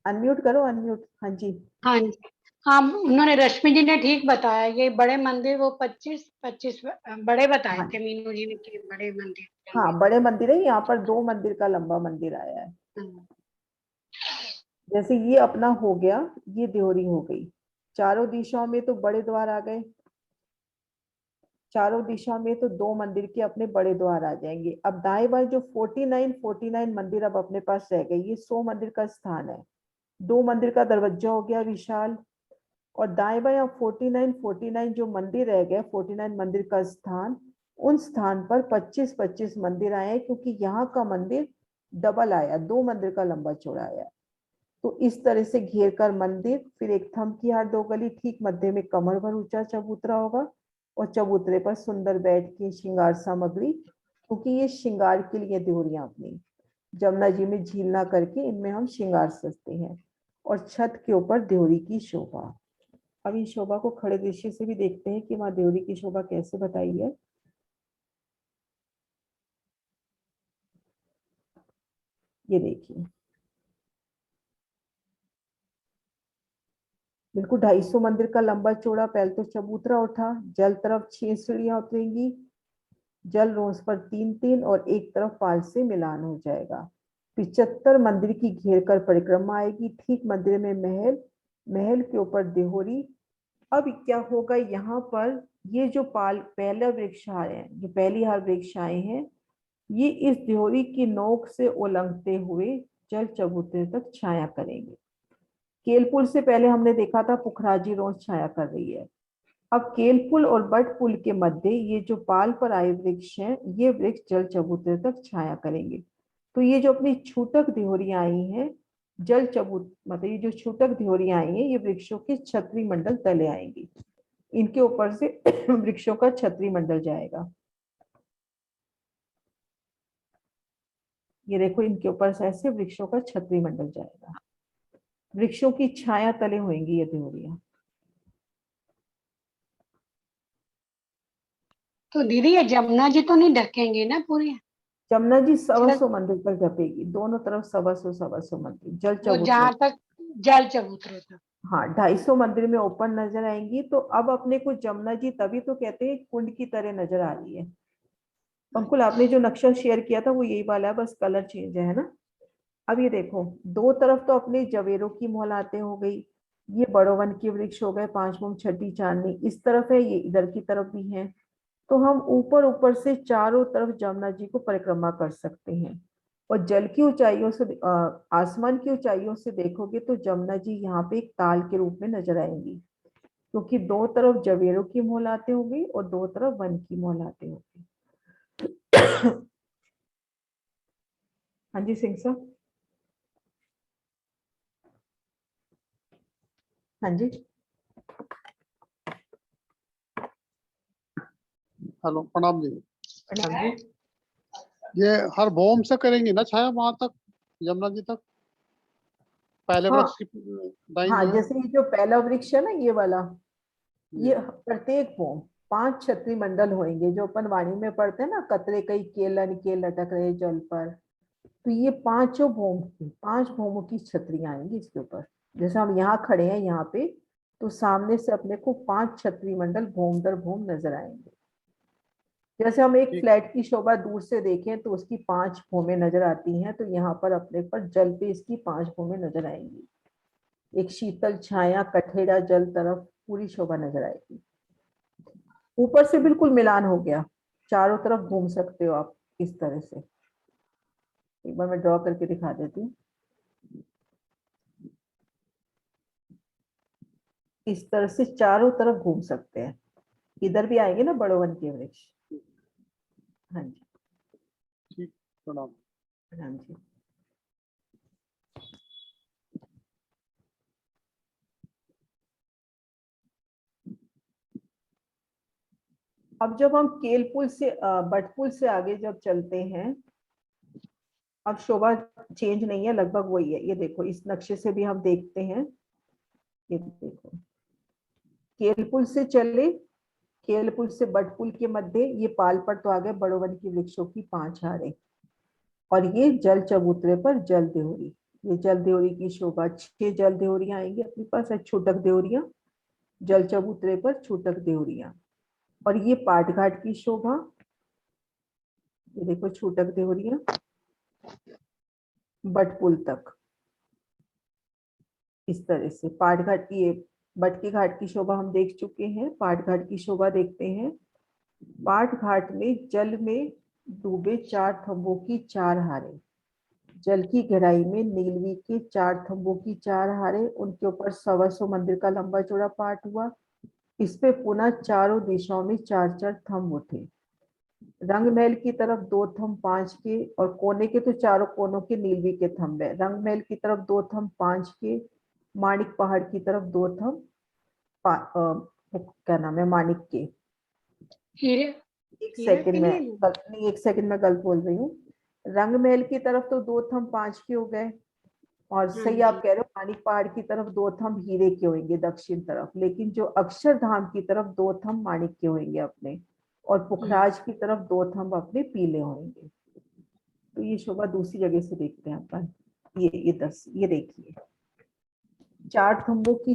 अनम्यूट करो, अनम्यूट। हाँ जी। हाँ जी। हाँ, उन्होंने, रश्मि जी ने ठीक बताया, ये बड़े मंदिर वो 25-25 बड़े बताए हाँ थे मीनू जी ने कि बड़े मंदिर हाँ बड़े मंदिर है, यहाँ पर 2 मंदिर का लंबा मंदिर आया है। हम्म, जैसे ये अपना हो गया, ये देवरी हो गई। चारों दिशाओं में तो बड़े द्वार आ गए, चारों दिशा में तो 2 मंदिर के अपने बड़े द्वार आ जाएंगे। अब दाएं बाएं जो 49 मंदिर अब अपने पास रह गए, ये 100 मंदिर का स्थान है। 2 मंदिर का दरवाजा हो गया विशाल, और दाएं बाएं 49 जो मंदिर रह गए, 49 मंदिर का स्थान, उन स्थान पर 25-25 मंदिर आए, क्योंकि यहाँ का मंदिर डबल आया, 2 मंदिर का लंबा चौड़ा आया। तो इस तरह से घेर कर मंदिर, फिर एक थंब की हार 2 गली, ठीक मध्य में कमर भर ऊंचा चबूतरा होगा और चबूतरे पर सुंदर बैठ की श्रृंगार सामग्री, क्योंकि ये श्रृंगार के लिए देवरियां अपनी। जमुना जी में झील ना करके इनमें हम श्रृंगार सजते हैं। और छत के ऊपर देवरी की शोभा। अब इस शोभा को खड़े दृश्य से भी देखते हैं कि माँ देवरी की शोभा कैसे बताई है। ये देखिए, बिल्कुल 250 मंदिर का लंबा चौड़ा। पहले तो चबूतरा उठा, जल तरफ 6 सीढ़ियां उतरेंगी, जल रोज पर 3-3 और एक तरफ पाल से मिलान हो जाएगा। 75 मंदिर की घेर कर परिक्रमा आएगी। ठीक मंदिर में महल, महल के ऊपर देहोरी। अब क्या होगा यहाँ पर, ये जो पहला वृक्ष आए हैं, जो पहली हार वृक्ष आए हैं, ये इस देहोरी की नोक से उलंघते हुए जल चबूतरे तक छाया करेंगे। केलपुल से पहले हमने देखा था पुखराजी रोज छाया कर रही है। अब केलपुल और बट पुल के मध्य ये जो पाल पर आए वृक्ष हैं, ये वृक्ष जल चबूतरे तक छाया करेंगे। तो ये जो अपनी छूटक देहोरियां आई हैं, जल चबूत मतलब ये जो छूटक देहोरियां आई हैं, ये वृक्षों के छत्री मंडल तले आएंगी। इनके ऊपर से वृक्षों का छत्री मंडल जाएगा। ये देखो, इनके ऊपर से ऐसे वृक्षों का छत्री मंडल जाएगा। वृक्षों की छाया तले होंगी ये देहोरियां। तो दीदी ये जमुना जी तो नहीं ढकेंगे ना पूरी? जमुना जी 125 जल मंदिर तक ढकेगी, दोनों तरफ 125 मंदिर जल वो चबूतरे। जहाँ तक जल चबूतरे तक। हाँ, 250 मंदिर में ओपन नजर आएंगी। तो अब अपने को जमुना जी तभी तो कहते हैं कुंड की तरह नजर आ रही है। पंकुल, आपने जो नक्शा शेयर किया था वो यही वाला है, बस कलर चेंज है ना। अब ये देखो, दो तरफ तो अपने जवेरों की मोहलातें हो गई, ये बड़ो वन के वृक्ष हो गए, 5 मुंग छठी चांदनी इस तरफ है, ये इधर की तरफ भी है। तो हम ऊपर ऊपर से चारों तरफ जमुना जी को परिक्रमा कर सकते हैं। और जल की ऊंचाइयों से आसमान की ऊंचाइयों से देखोगे तो जमुना जी यहाँ पे एक ताल के रूप में नजर आएंगी, क्योंकि दो तरफ जवेरों की मोहलातें होगी और दो तरफ वन की मोहलातें होगी। हाँ जी सिंह साहब। हाँ जी। हेलो, प्रणाम जी। प्रणाम जी। ये हर भौम से करेंगी ना छाया वहां तक, यमुना जी तक, पहले हाँ वृक्ष की दाईं हाँ, ओर? जैसे ये जो पहला वृक्ष है ना, ये वाला, ये प्रत्येक को 5 छत्री मंडल होंगे, जो अपन वाणी में पढ़ते हैं ना, कतरे कई केलन के लटक रहे जल पर। तो ये 5 भौमों की छत्रियां आएंगी इसके ऊपर। जैसे हम यहाँ खड़े हैं यहाँ पे, तो सामने से अपने को 5 छत्री मंडल भौम दर भौम नजर आएंगे। जैसे हम एक ठीक। फ्लैट की शोभा दूर से देखें तो उसकी 5 भौमें नजर आती हैं, तो यहाँ पर अपने पर जल पे इसकी 5 भौमें नजर आएंगी। एक शीतल छाया, कठेड़ा जल तरफ पूरी शोभा नजर आएगी। ऊपर से बिल्कुल मिलान हो गया, चारों तरफ घूम सकते हो आप इस तरह से। एक बार मैं ड्रॉ करके दिखा देती हूँ। इस तरह से चारों तरफ घूम सकते हैं। इधर भी आएंगे ना बड़ो वन के वृक्ष। हाँ जी। ठीक, प्रणाम। हाँ जी। अब जब हम केलपुल से बटपुल से आगे जब चलते हैं, अब शोभा चेंज नहीं है, लगभग वही है। ये देखो, इस नक्शे से भी हम देखते हैं। ये देखो, केलपुल से चले, केलपुल से बटपुल के मध्य ये पाल पर तो आ गए बड़ो वन की वृक्षों की 5 हारें। और ये जल चबूतरे पर जल देहोरी। ये जल देहोरी की शोभा, 6 जल देहोरियां आएंगी अपने पास, छूटक देहोरियां, जल चबूतरे पर छूटक देहोरियां। और ये पाट घाट की शोभा, ये देखो छूटक देहोरियां बटपुल तक इस तरह से। पाट घाट की, ये बट के घाट की शोभा हम देख चुके हैं, पाट घाट की शोभा देखते हैं। पाट घाट में जल में डूबे 4 थंबों की 4 हारें, जल की गहराई में नीलवी के 4 थंबों की 4 हारें, उनके ऊपर 125 मंदिर का लंबा चौड़ा पाट हुआ। इस पे पुनः चारों दिशाओं में 4-4 थंब उठे। रंगमहल की तरफ 2 थंब 5 के, और कोने के तो चारों कोनों के नीलवी के थंब है। रंगमहल की तरफ 2 थंब 5 के, माणिक पहाड़ की तरफ 2 थंब क्या नाम है, माणिक के। हीरे एक हीरे सेकंड के में लिए नहीं। नहीं, एक सेकंड में गलत बोल रही हूँ। रंग महल की तरफ तो 2 थंब 5 के हो गए, और सही आप कह रहे हो माणिक पहाड़ की तरफ 2 थंब हीरे के होंगे दक्षिण तरफ, लेकिन जो अक्षरधाम की तरफ 2 थंब माणिक के होंगे अपने, और पुखराज की तरफ 2 थंब अपने पीले होंगे। तो ये शोभा दूसरी जगह से देखते हैं अपन। ये 10, ये देखिए 4 थंबों की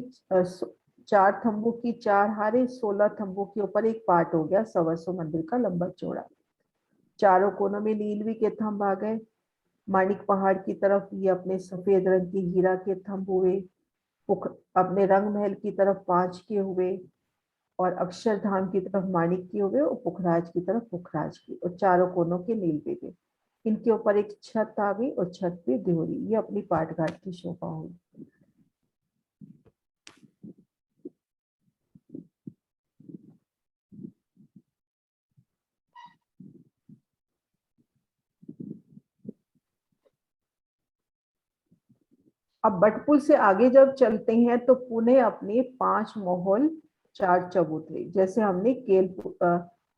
4 थंबों की 4 हारे, 16 थंबों के ऊपर एक पाट हो गया 125 मंदिर का लंबा चौड़ा। चारों कोनों में नीलवी के थंब आ गए। माणिक पहाड़ की तरफ ये अपने सफेद रंग की हीरा के थंब हुए, अपने रंग महल की तरफ 5 के हुए, और अक्षरधाम की तरफ माणिक के हुए, और पुखराज की तरफ पुखराज की, और चारों कोनों के नीलवे के। इनके ऊपर एक छत आ गई और छत पे देहरी। ये अपनी पाटघाट की शोभा हुई। अब बटपुल से आगे जब चलते हैं तो पुणे अपने 5 महल 4 चबूतरे, जैसे हमने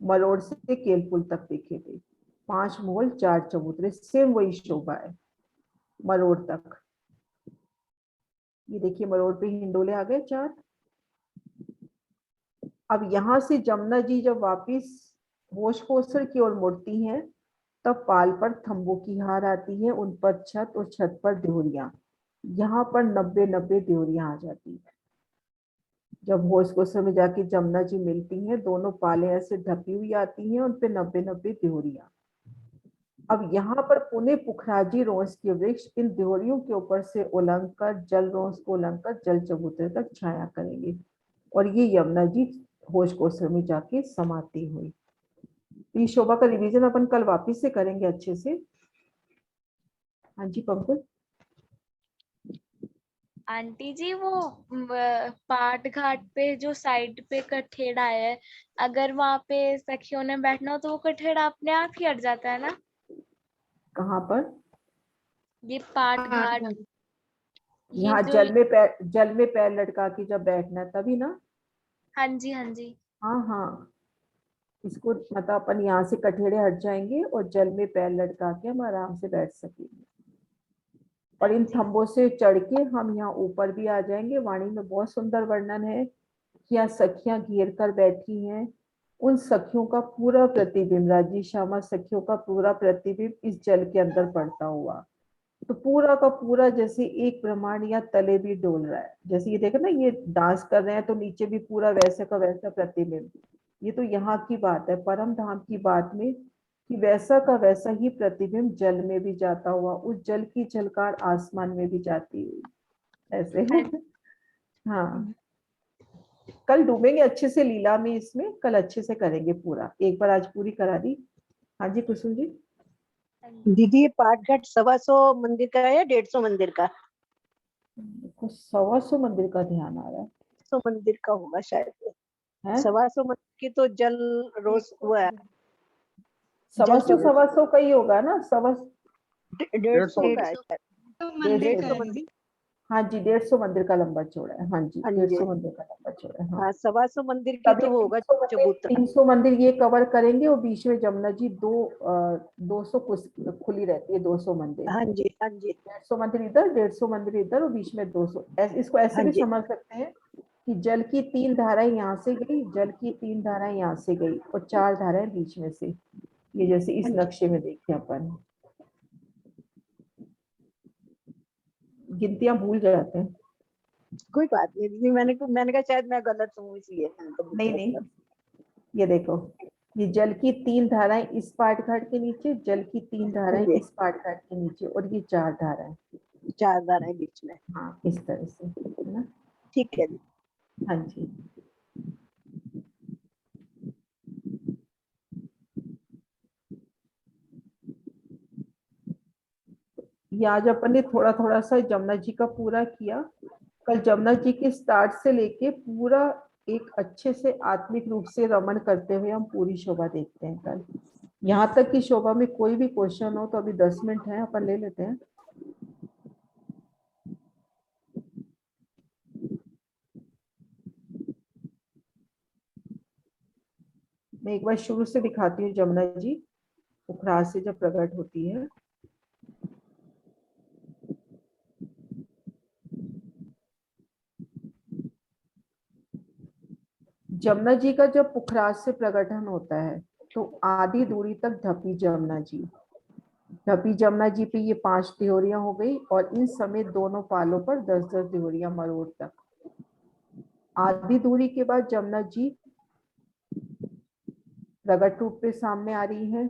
मरोड़ से केलपुल तक देखे थे। 5 महल 4 चबूतरे, सेम वही शोभा है मरोड़ तक। ये देखिए मरोड़ पे हिंडोले आ गए 4। अब यहाँ से जमुना जी जब वापिस होश कोसर की ओर मुड़ती हैं, तब पाल पर थंबों की हार आती है, उन पर छत और छत पर देहरियां। यहाँ पर 90-90 देहरियां आ जाती है। जब होश कोसर में जाके जमुना जी मिलती हैं, दोनों पाले ऐसे ढपी हुई आती हैं, उन पे 90-90 देहरियां। अब यहाँ पर पुणे पुखराजी रोंस के वृक्ष इन देहरियों के ऊपर से उलंग कर जल रोंस को उलंग कर जल चबूतरे तक छाया करेंगे, और ये यमुना जी होश कोसर में जाके समाती हुई। ये शोभा का रिवीजन अपन कल वापिस से करेंगे अच्छे से। हाँ जी पंकज। आंटी जी वो पाट घाट पे जो साइड पे कठेड़ा है, अगर वहां पे सखियों ने बैठना हो तो वो कठेड़ा अपने आप ही हट जाता है ना? कहाँ पर? ये पाट घाट, ये यहाँ जो, जल में पैर लटका के जब बैठना है तभी ना। हाँ जी हाँ जी। हाँ हाँ, इसको मतलब अपन यहाँ से कठेड़े हट जाएंगे और जल में पैर लटका के हम आराम से बैठ सकेंगे, और इन जी। थंबों से चढ़ के हम यहाँ ऊपर भी आ जाएंगे। वाणी में बहुत सुंदर वर्णन है कि यहाँ सखियां घेर कर बैठी हैं। उन सखियों का पूरा प्रतिबिंब, राजी श्यामा सखियों का पूरा प्रतिबिंब इस जल के अंदर पड़ता हुआ, तो पूरा का पूरा जैसे एक ब्रह्मांड या तले भी डोल रहा है। जैसे ये देखो ना, ये डांस कर रहे हैं तो नीचे भी पूरा वैसे का वैसा प्रतिबिंब। ये तो यहाँ की बात है, परम धाम की बात में, कि वैसा का वैसा ही प्रतिबिंब जल में भी जाता हुआ, उस जल की झलकार आसमान में भी जाती हुई, ऐसे है। हाँ, कल डूबेंगे अच्छे से लीला में, इसमें कल अच्छे से करेंगे पूरा। एक बार आज पूरी करा दी। हाँ जी कुसुम जी। दीदी ये पाटघाट 125 मंदिर का है या 150 मंदिर का? कुछ 125 मंदिर का ध्यान आ रहा 100 मंदिर का होगा शायद। है। 125 मंदिर की तो जल रोज हुआ है, जल 125 चबूतरा 125 का ही होगा ना, 150 का है शायद। मंदिर का 150 है। मंदिर। हाँ जी 150 मंदिर का लंबा चौड़ा है। हाँ जी हाँ जी 150 मंदिर का लंबा चौड़ा है। हाँ, हाँ 125 मंदिर की तभी तो वो होगा 300 मंदिर, चबूतरा। 300 मंदिर ये कवर करेंगे, और बीच में जमुना जी 200 खुली रहती है, 200 मंदिर। हाँ जी हाँ जी 150 मंदिर इधर, 150 मंदिर इधर, और बीच में 200। इसको ऐसे हाँ भी जी समझ सकते हैं कि जल की 3 धाराएं यहाँ से गई, जल की 3 धाराएं यहाँ से गई, और 4 धाराएं बीच में से। ये जैसे इस हाँ जी। नक्शे में देखें अपन, गिनतियां भूल जाते हैं। कोई बात नहीं दीदी, मैंने कहा शायद मैं गलत हूँ इसलिए मैंने कहा नहीं दूसरा नहीं, तरफ। ये देखो, ये जल की 3 धाराएं इस पाट घाट के नीचे, जल की 3 हाँ धाराएं जी इस पाट घाट के नीचे, और ये 4 धाराएं। 4 धाराएं बीच में। हाँ इस तरह से, है ना। ठीक है दीदी। हाँ जी। ये आज अपन ने थोड़ा थोड़ा सा जमुना जी का पूरा किया। कल जमुना जी के स्टार्ट से लेके पूरा एक अच्छे से आत्मिक रूप से रमन करते हुए हम पूरी शोभा देखते हैं कल। यहाँ तक की शोभा में कोई भी क्वेश्चन हो तो अभी 10 मिनट है, अपन ले लेते हैं। मैं एक बार शुरू से दिखाती हूँ जमुना जी पुखराज से जब प्रकट होती है। जमुना जी का जब पुखराज से प्रकटन होता है तो आधी दूरी तक ढपी जमुना जी, ढपी जमुना जी पे ये 5 देहोरियां हो गई और इन समेत दोनों पालों पर 10-10 देहोरियां मरोड़ तक। आधी दूरी के बाद जमुना जी प्रगट रूप पे सामने आ रही है।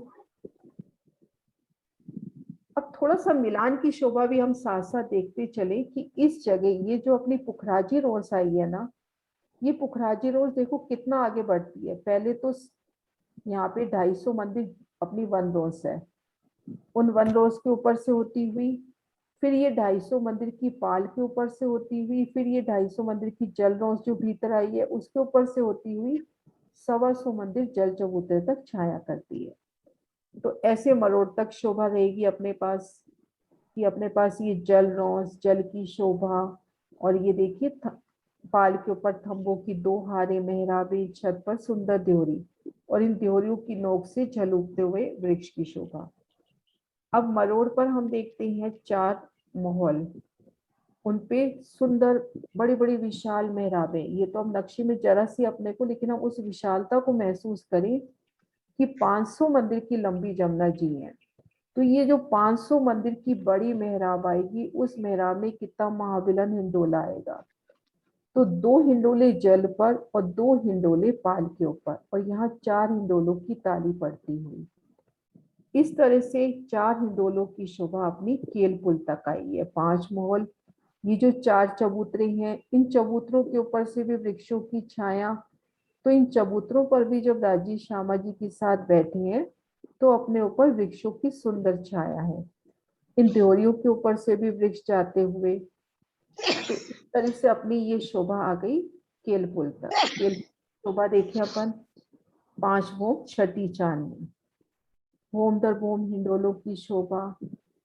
अब थोड़ा सा मिलान की शोभा भी हम साथ साथ देखते चले कि इस जगह ये जो अपनी पुखराजी रोज आई है ना, ये पुखराजी रोज देखो कितना आगे बढ़ती है। पहले तो यहाँ पे 250 मंदिर अपनी वन रोज है, उन वन रोज के ऊपर से होती हुई फिर ये 250 मंदिर की पाल के ऊपर से होती हुई फिर ये 250 मंदिर की जल रोज जो भीतर आई है उसके ऊपर से होती हुई 125 मंदिर जल चबूतरे तक छाया करती है। तो ऐसे मरोड़ तक शोभा रहेगी अपने पास कि अपने पास ये जल रोज, जल की शोभा, और ये देखिए पाल के ऊपर थंबों की 2 हारे मेहराबे, छत पर सुंदर देहरी और इन देहरियों की नोक से झलकते हुए वृक्ष की शोभा। अब मरोड़ पर हम देखते हैं 4 महल, उनपे सुंदर बड़ी बड़ी विशाल मेहराबें। ये तो हम नक्शे में जरा सी अपने को, लेकिन हम उस विशालता को महसूस करें कि 500 मंदिर की लंबी जमुना जी है। तो ये जो 500 मंदिर की बड़ी मेहराब आएगी, उस मेहराब में कितना महाविलन हिंडोला आएगा। तो 2 हिंडोले जल पर और 2 हिंडोले पाल के ऊपर, और यहाँ 4 हिंडोलों की ताली पड़ती हुई। इस तरह से 4 हिंडोलों की शोभा अपनी केल पुल तक आई है। 5 महल, ये जो 4 चबूतरे हैं, इन चबूतरों के ऊपर से भी वृक्षों की छाया। तो इन चबूतरों पर भी जब राजी श्यामा जी के साथ बैठे हैं तो अपने ऊपर वृक्षों की सुंदर छाया है। इन देहरियों के ऊपर से भी वृक्ष जाते हुए, तो इस तरह से अपनी ये शोभा आ गई केल पुल तक। केल शोभा देखे अपन, 5 भोम छठी चांदनी, भोम दर भोम हिंडोलों की शोभा,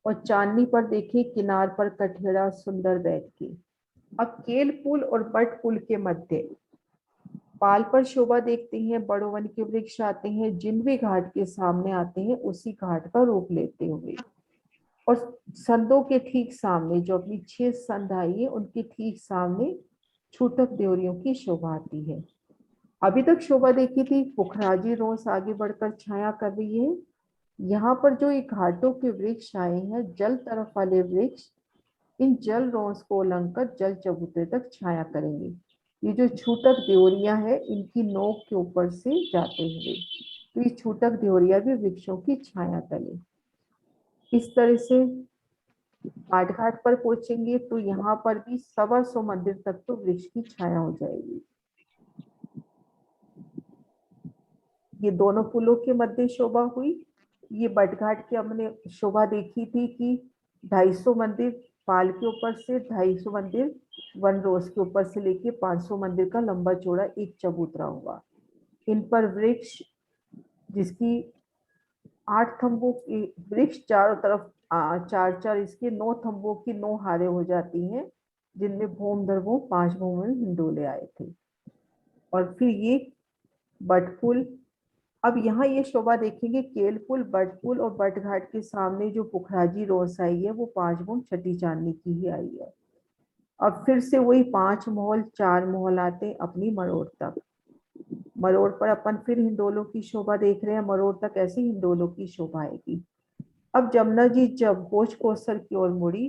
और चांदनी पर देखे किनार पर कठेड़ा सुंदर बैठ के। अब केल पुल और बट पुल के मध्य पाल पर शोभा देखते हैं, बड़ोवन के वृक्ष आते हैं, जिन भी घाट के सामने आते हैं उसी घाट का रूप लेते हुए। और संदों के ठीक सामने जो अपनी 6 संद आई है, उनके ठीक सामने छूटक देवरियों की शोभा आती है। अभी तक शोभा देखी थी पुखराजी रोज आगे बढ़कर छाया कर रही है। यहाँ पर जो एक घाटों के वृक्ष आए हैं, जल तरफ वाले वृक्ष, इन जल रोज को उलंघकर जल चबूतरे तक छाया करेंगे। ये जो छूटक देवरियां है, इनकी नोक के ऊपर से जाते हुए, तो ये छूटक देवरिया भी वृक्षों की छाया तले। इस तरह से पाट घाट पर पहुंचेंगे तो यहाँ पर भी 125 मंदिर तक तो वृक्ष की छाया हो जाएगी। ये दोनों पुलों के मध्य शोभा हुई। ये बटघाट की हमने शोभा देखी थी कि 250 मंदिर पाल के ऊपर से, 250 मंदिर वन रोज के ऊपर से लेके 500 मंदिर का लंबा चौड़ा एक चबूतरा हुआ। इन पर वृक्ष, जिसकी 8 थंबों की वृक्ष चारों तरफ 4-4 इसके 9 थंबों की 9 हारे हो जाती हैं, जिनमें भोम दर भोम 5 भोम में हिंडोले आए थे। और फिर ये बटपुल। अब यहाँ ये शोभा देखेंगे केल पुल, बट पुल और बट घाट के सामने जो पुखराजी रोस आई है वो 5 भोम छठी चांदनी की ही आई है। अब फिर से वही 5 महल 4 महल आते अपनी मरोड़ तक। मरोड़ पर अपन फिर हिंडोलों की शोभा देख रहे हैं, मरोड़ तक ऐसे हिंडोलों की शोभा आएगी। अब जमुना जी जब होश कोसर की ओर मुड़ी,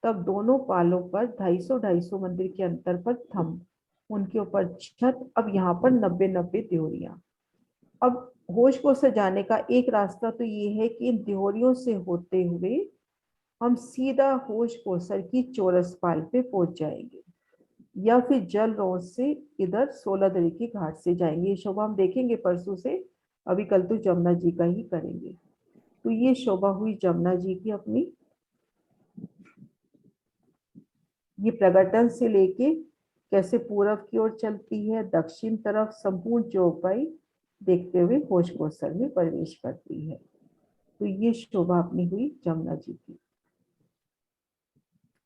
तब दोनों पालों पर 250-250 मंदिर के अंतर पर थंब, उनके ऊपर छत। अब यहाँ पर 90-90 देहरियां। अब होश को सजाने का एक रास्ता तो ये है कि इन देहरियों से होते हुए हम सीधा होश कोसर की चौरस पाल पे पहुंच जाएंगे, या फिर जल रोज से इधर 16 दरी के घाट से जाएंगे। ये शोभा हम देखेंगे परसों से, अभी कल तो जमुना जी का ही करेंगे। तो ये शोभा हुई जमुना जी की अपनी। ये प्रगटन से लेके कैसे पूरब की ओर चलती है, दक्षिण तरफ संपूर्ण चौपाई देखते हुए होश कोसर में प्रवेश करती है। तो ये शोभा अपनी हुई जमुना जी की।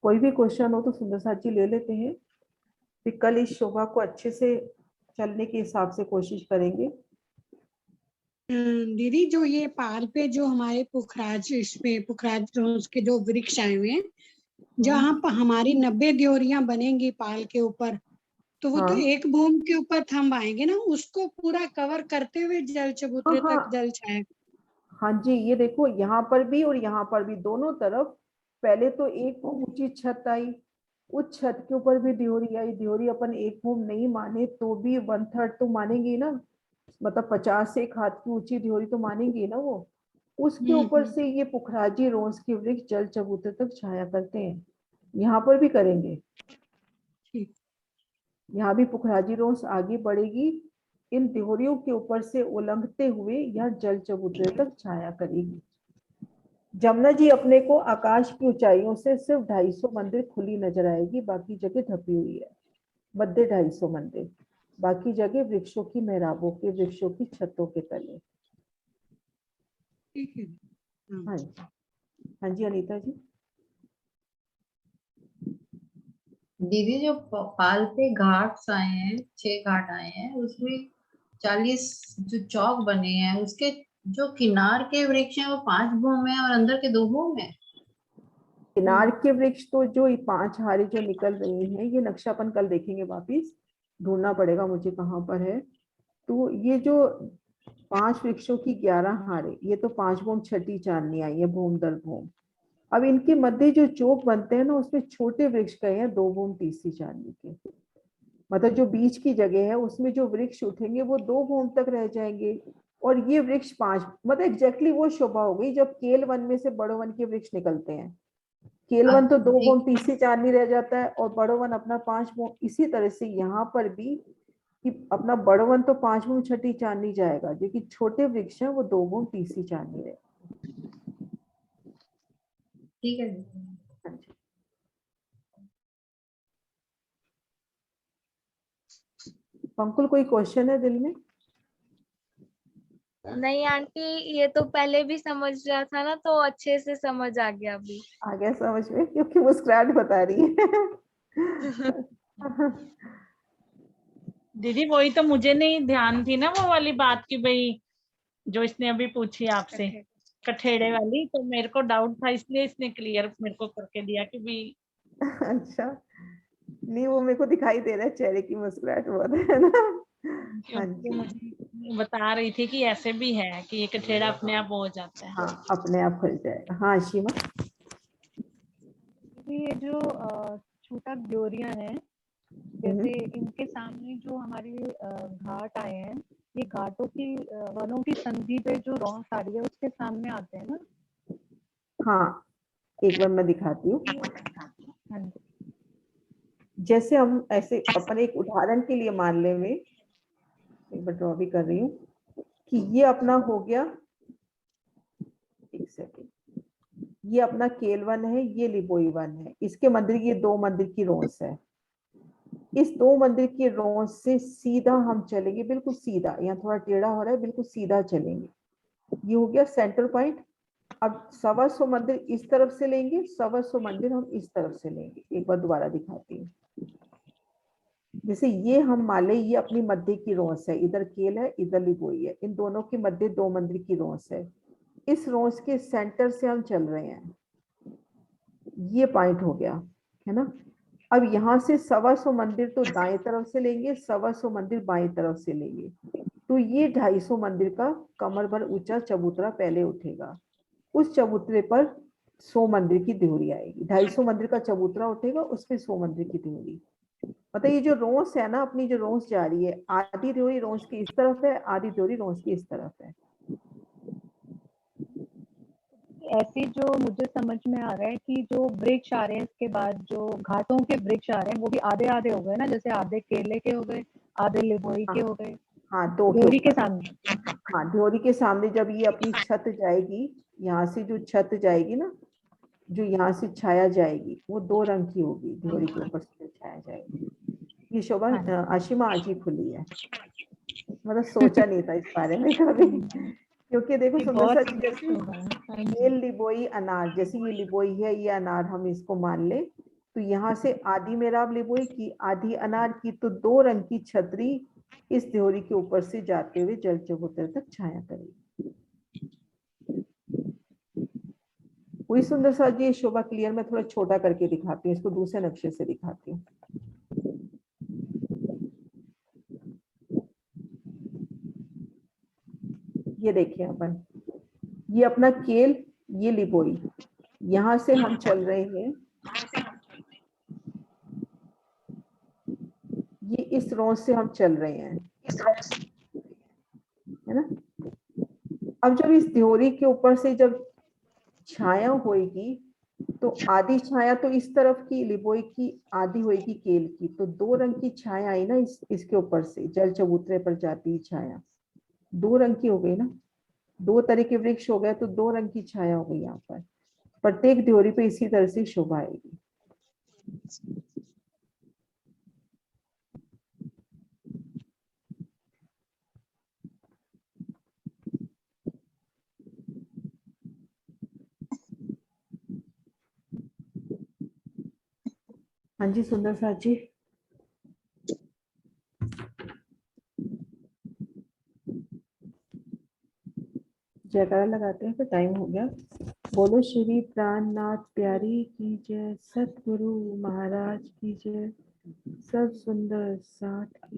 कोई भी क्वेश्चन हो तो सुंदर साथ जी ले लेते हैं, फिर कल इस शोभा को अच्छे से चलने के हिसाब से कोशिश करेंगे। दीदी जो ये पाल पे जो हमारे पुखराज, इसमें पुखराज रोज के जो वृक्ष आए हुए हैं, जहाँ पर हमारी 90 देहरियां बनेंगी पाल के ऊपर, तो वो तो हाँ। एक भूम के ऊपर थंब आएंगे ना, उसको पूरा कवर करते हुए जल चबूतरे हाँ, तक जल छाया। हाँ जी, ये देखो यहाँ पर भी और यहाँ पर भी दोनों तरफ पहले तो एक ऊंची छत आई, उस छत के ऊपर भी ड्योरी आई। ड्योरी अपन एक फूम नहीं माने तो भी 1/3 तो मानेंगे ना, मतलब 50 से 1 हाथ की ऊंची ड्योरी तो मानेंगे ना वो। उसके ऊपर से ये पुखराजी रोज के वृक्ष जल चबूतरे तक छाया करते हैं। यहाँ पर भी करेंगे, ठीक। यहाँ भी पुखराजी रोज आगे बढ़ेगी, इन ड्योरियों के ऊपर से उलंघते हुए यह जल चबूतरे तक छाया करेगी। जमुना जी अपने को आकाश की ऊंचाइयों से सिर्फ 250 मंदिर खुली नजर आएगी, बाकी जगह ढपी हुई है। मध्य 250 मंदिर, बाकी जगह वृक्षों की मेहराबों के, वृक्षों की छतों के तले। ठीक है। हाँ जी, हाँ जी अनीता जी। दीदी जो पाल पे घाट्स आए हैं, 6 घाट आए हैं, उसमें 40 जो चौक बने हैं, उसके जो किनार के वृक्ष हैं वो 5 भूम है और अंदर के 2 भूम है। किनार के वृक्ष तो जो ये 5 हारे जो निकल रही हैं, ये नक्शा अपन कल देखेंगे, वापिस ढूंढना पड़ेगा मुझे कहाँ पर है। तो ये जो 5 वृक्षों की 11 हारे, ये तो 5 भूम छठी चांदनी आई है, भूम दर भूम। अब इनके मध्य जो चौक बनते हैं ना, उसमें छोटे वृक्ष गए हैं 2 भूम तीसरी चांदनी के। मतलब जो बीच की जगह है उसमें जो वृक्ष उठेंगे वो 2 भूम तक रह जाएंगे, और ये वृक्ष 5, मतलब एग्जैक्टली वो शोभा हो गई जब केल वन में से बड़ो वन के वृक्ष निकलते हैं। केलवन तो 2 भूम तीसरी चांदनी रह जाता है और बड़ो वन अपना 5 भूम। इसी तरह से यहाँ पर भी कि अपना बड़ो वन तो 5 भूम छठी चांदनी जाएगा, जो कि छोटे वृक्ष हैं वो 2 भूम तीसरी चांदनी रहे। ठीक है। हाँ जी। पंकुल कोई क्वेश्चन है दिल में? नहीं आंटी, ये तो पहले भी समझ रहा था ना, तो अच्छे से समझ आ गया अभी। आ गया समझ में, क्योंकि मुस्कुराहट बता रही है। दीदी वही तो मुझे नहीं ध्यान थी ना वो वाली बात की भाई, जो इसने अभी पूछी आपसे कठेड़े वाली, तो मेरे को डाउट था, इसलिए इसने क्लियर मेरे को करके दिया कि भी। अच्छा, नहीं वो मेरे को दिखाई दे रहा है, चेहरे की मुस्कुराहट बहुत है ना। हाँ क्योंकि जी, मुझे बता रही थी कि ऐसे भी है कि ये कठेड़ा अपने आप हो जाता है। हाँ अपने आप खुल जाएगा। हाँ शीमा। ये जो छोटा ड्योरिया है, जैसे इनके सामने जो हमारे घाट आए हैं, ये घाटों की वनों की संधि पे जो रौंस आ रही है उसके सामने आते हैं ना। हाँ एक बार मैं दिखाती हूँ। हाँ जी। जैसे हम ऐसे अपन एक उदाहरण के लिए मान ले, मैं एक बार ड्रॉ भी कर रही हूँ कि ये अपना हो गया, एक सेकेंड, ये अपना केलवन है, ये लिबोई वन है, इसके मंदिर, ये 2 मंदिर की रोंस है। इस 2 मंदिर की रोंस से सीधा हम चलेंगे, बिल्कुल सीधा, यहाँ थोड़ा टेढ़ा हो रहा है, बिल्कुल सीधा चलेंगे। ये हो गया सेंटर पॉइंट। अब 125 मंदिर इस तरफ से लेंगे, 125 मंदिर हम इस तरफ से लेंगे। एक बार दोबारा दिखाती हूँ। जैसे ये हम मान ले, ये अपनी मध्य की रोंस है, इधर केल है, इधर लिबोई है, इन दोनों के मध्य 2 मंदिर की रोंस है। इस रोंस के सेंटर से हम चल रहे हैं, ये पॉइंट हो गया है ना। अब यहाँ से 125 मंदिर तो दाएं तरफ से लेंगे, 125 मंदिर बाएं तरफ से लेंगे, तो ये 250 मंदिर का कमर भर ऊंचा चबूतरा पहले उठेगा। उस चबूतरे पर 100 मंदिर की ड्योरी आएगी। 250 मंदिर का चबूतरा उठेगा, उस पर 100 मंदिर की ड्योरी। मतलब ये जो रोंस है ना, अपनी जो रोंस जा रही है, आधी ड्योरी रोंस की इस तरफ है, आधी ड्योरी रोंस की इस तरफ है। ऐसे जो मुझे समझ में आ रहा है कि जो वृक्ष आ रहे हैं इसके बाद, जो घाटों के वृक्ष आ रहे हैं वो भी आधे आधे हो गए ना, जैसे आधे केले के हो गए, आधे लिबोई के हो गए। हाँ 2 ड्योरी के सामने। हाँ ड्योरी के सामने जब ये अपनी छत जाएगी, यहाँ से जो छत जाएगी ना, जो यहाँ से छाया जाएगी, वो 2 रंग की होगी, ड्योरी के ऊपर से छाया जाएगी। ये शोभा आशिमा आज ही खुली है, मतलब सोचा नहीं था इस बारे में कभी। क्योंकि देखो सुंदर सा, जैसे ये लिबोई अनार, जैसे ये लिबोई है, ये अनार हम इसको मान ले, तो यहाँ से आधी मेराब लिबोई की, आधी अनार की, तो 2 रंग की छतरी इस ड्योरी के ऊपर से जाते हुए जल चबूतरे तक छाया करेगी। हुई सुंदर सा जी शोभा क्लियर? मैं थोड़ा छोटा करके दिखाती हूँ इसको, दूसरे नक्शे से दिखाती हूँ। ये देखिए अपन, ये अपना केल, ये लिबोई, यहां से हम चल रहे हैं, ये इस रोज से हम चल रहे हैं, है ना। अब जब इस ध्योरी के ऊपर से जब छाया होएगी तो आधी छाया तो इस तरफ की लिबोई की, आधी होएगी केल की, तो दो रंग की छाया आई ना इसके ऊपर से, जल चबूतरे पर जाती छाया दो रंग की हो गई ना, दो तरह के वृक्ष हो गए तो दो रंग की छाया हो गई यहाँ पर। प्रत्येक ध्योरी पे इसी तरह से शोभा आएगी। हाँ जी सुंदर साथ जी। जयकारा लगाते हैं, फिर टाइम हो गया। बोलो श्री प्राणनाथ प्यारी की जय, सतगुरु महाराज की जय, सब सुंदर साथ की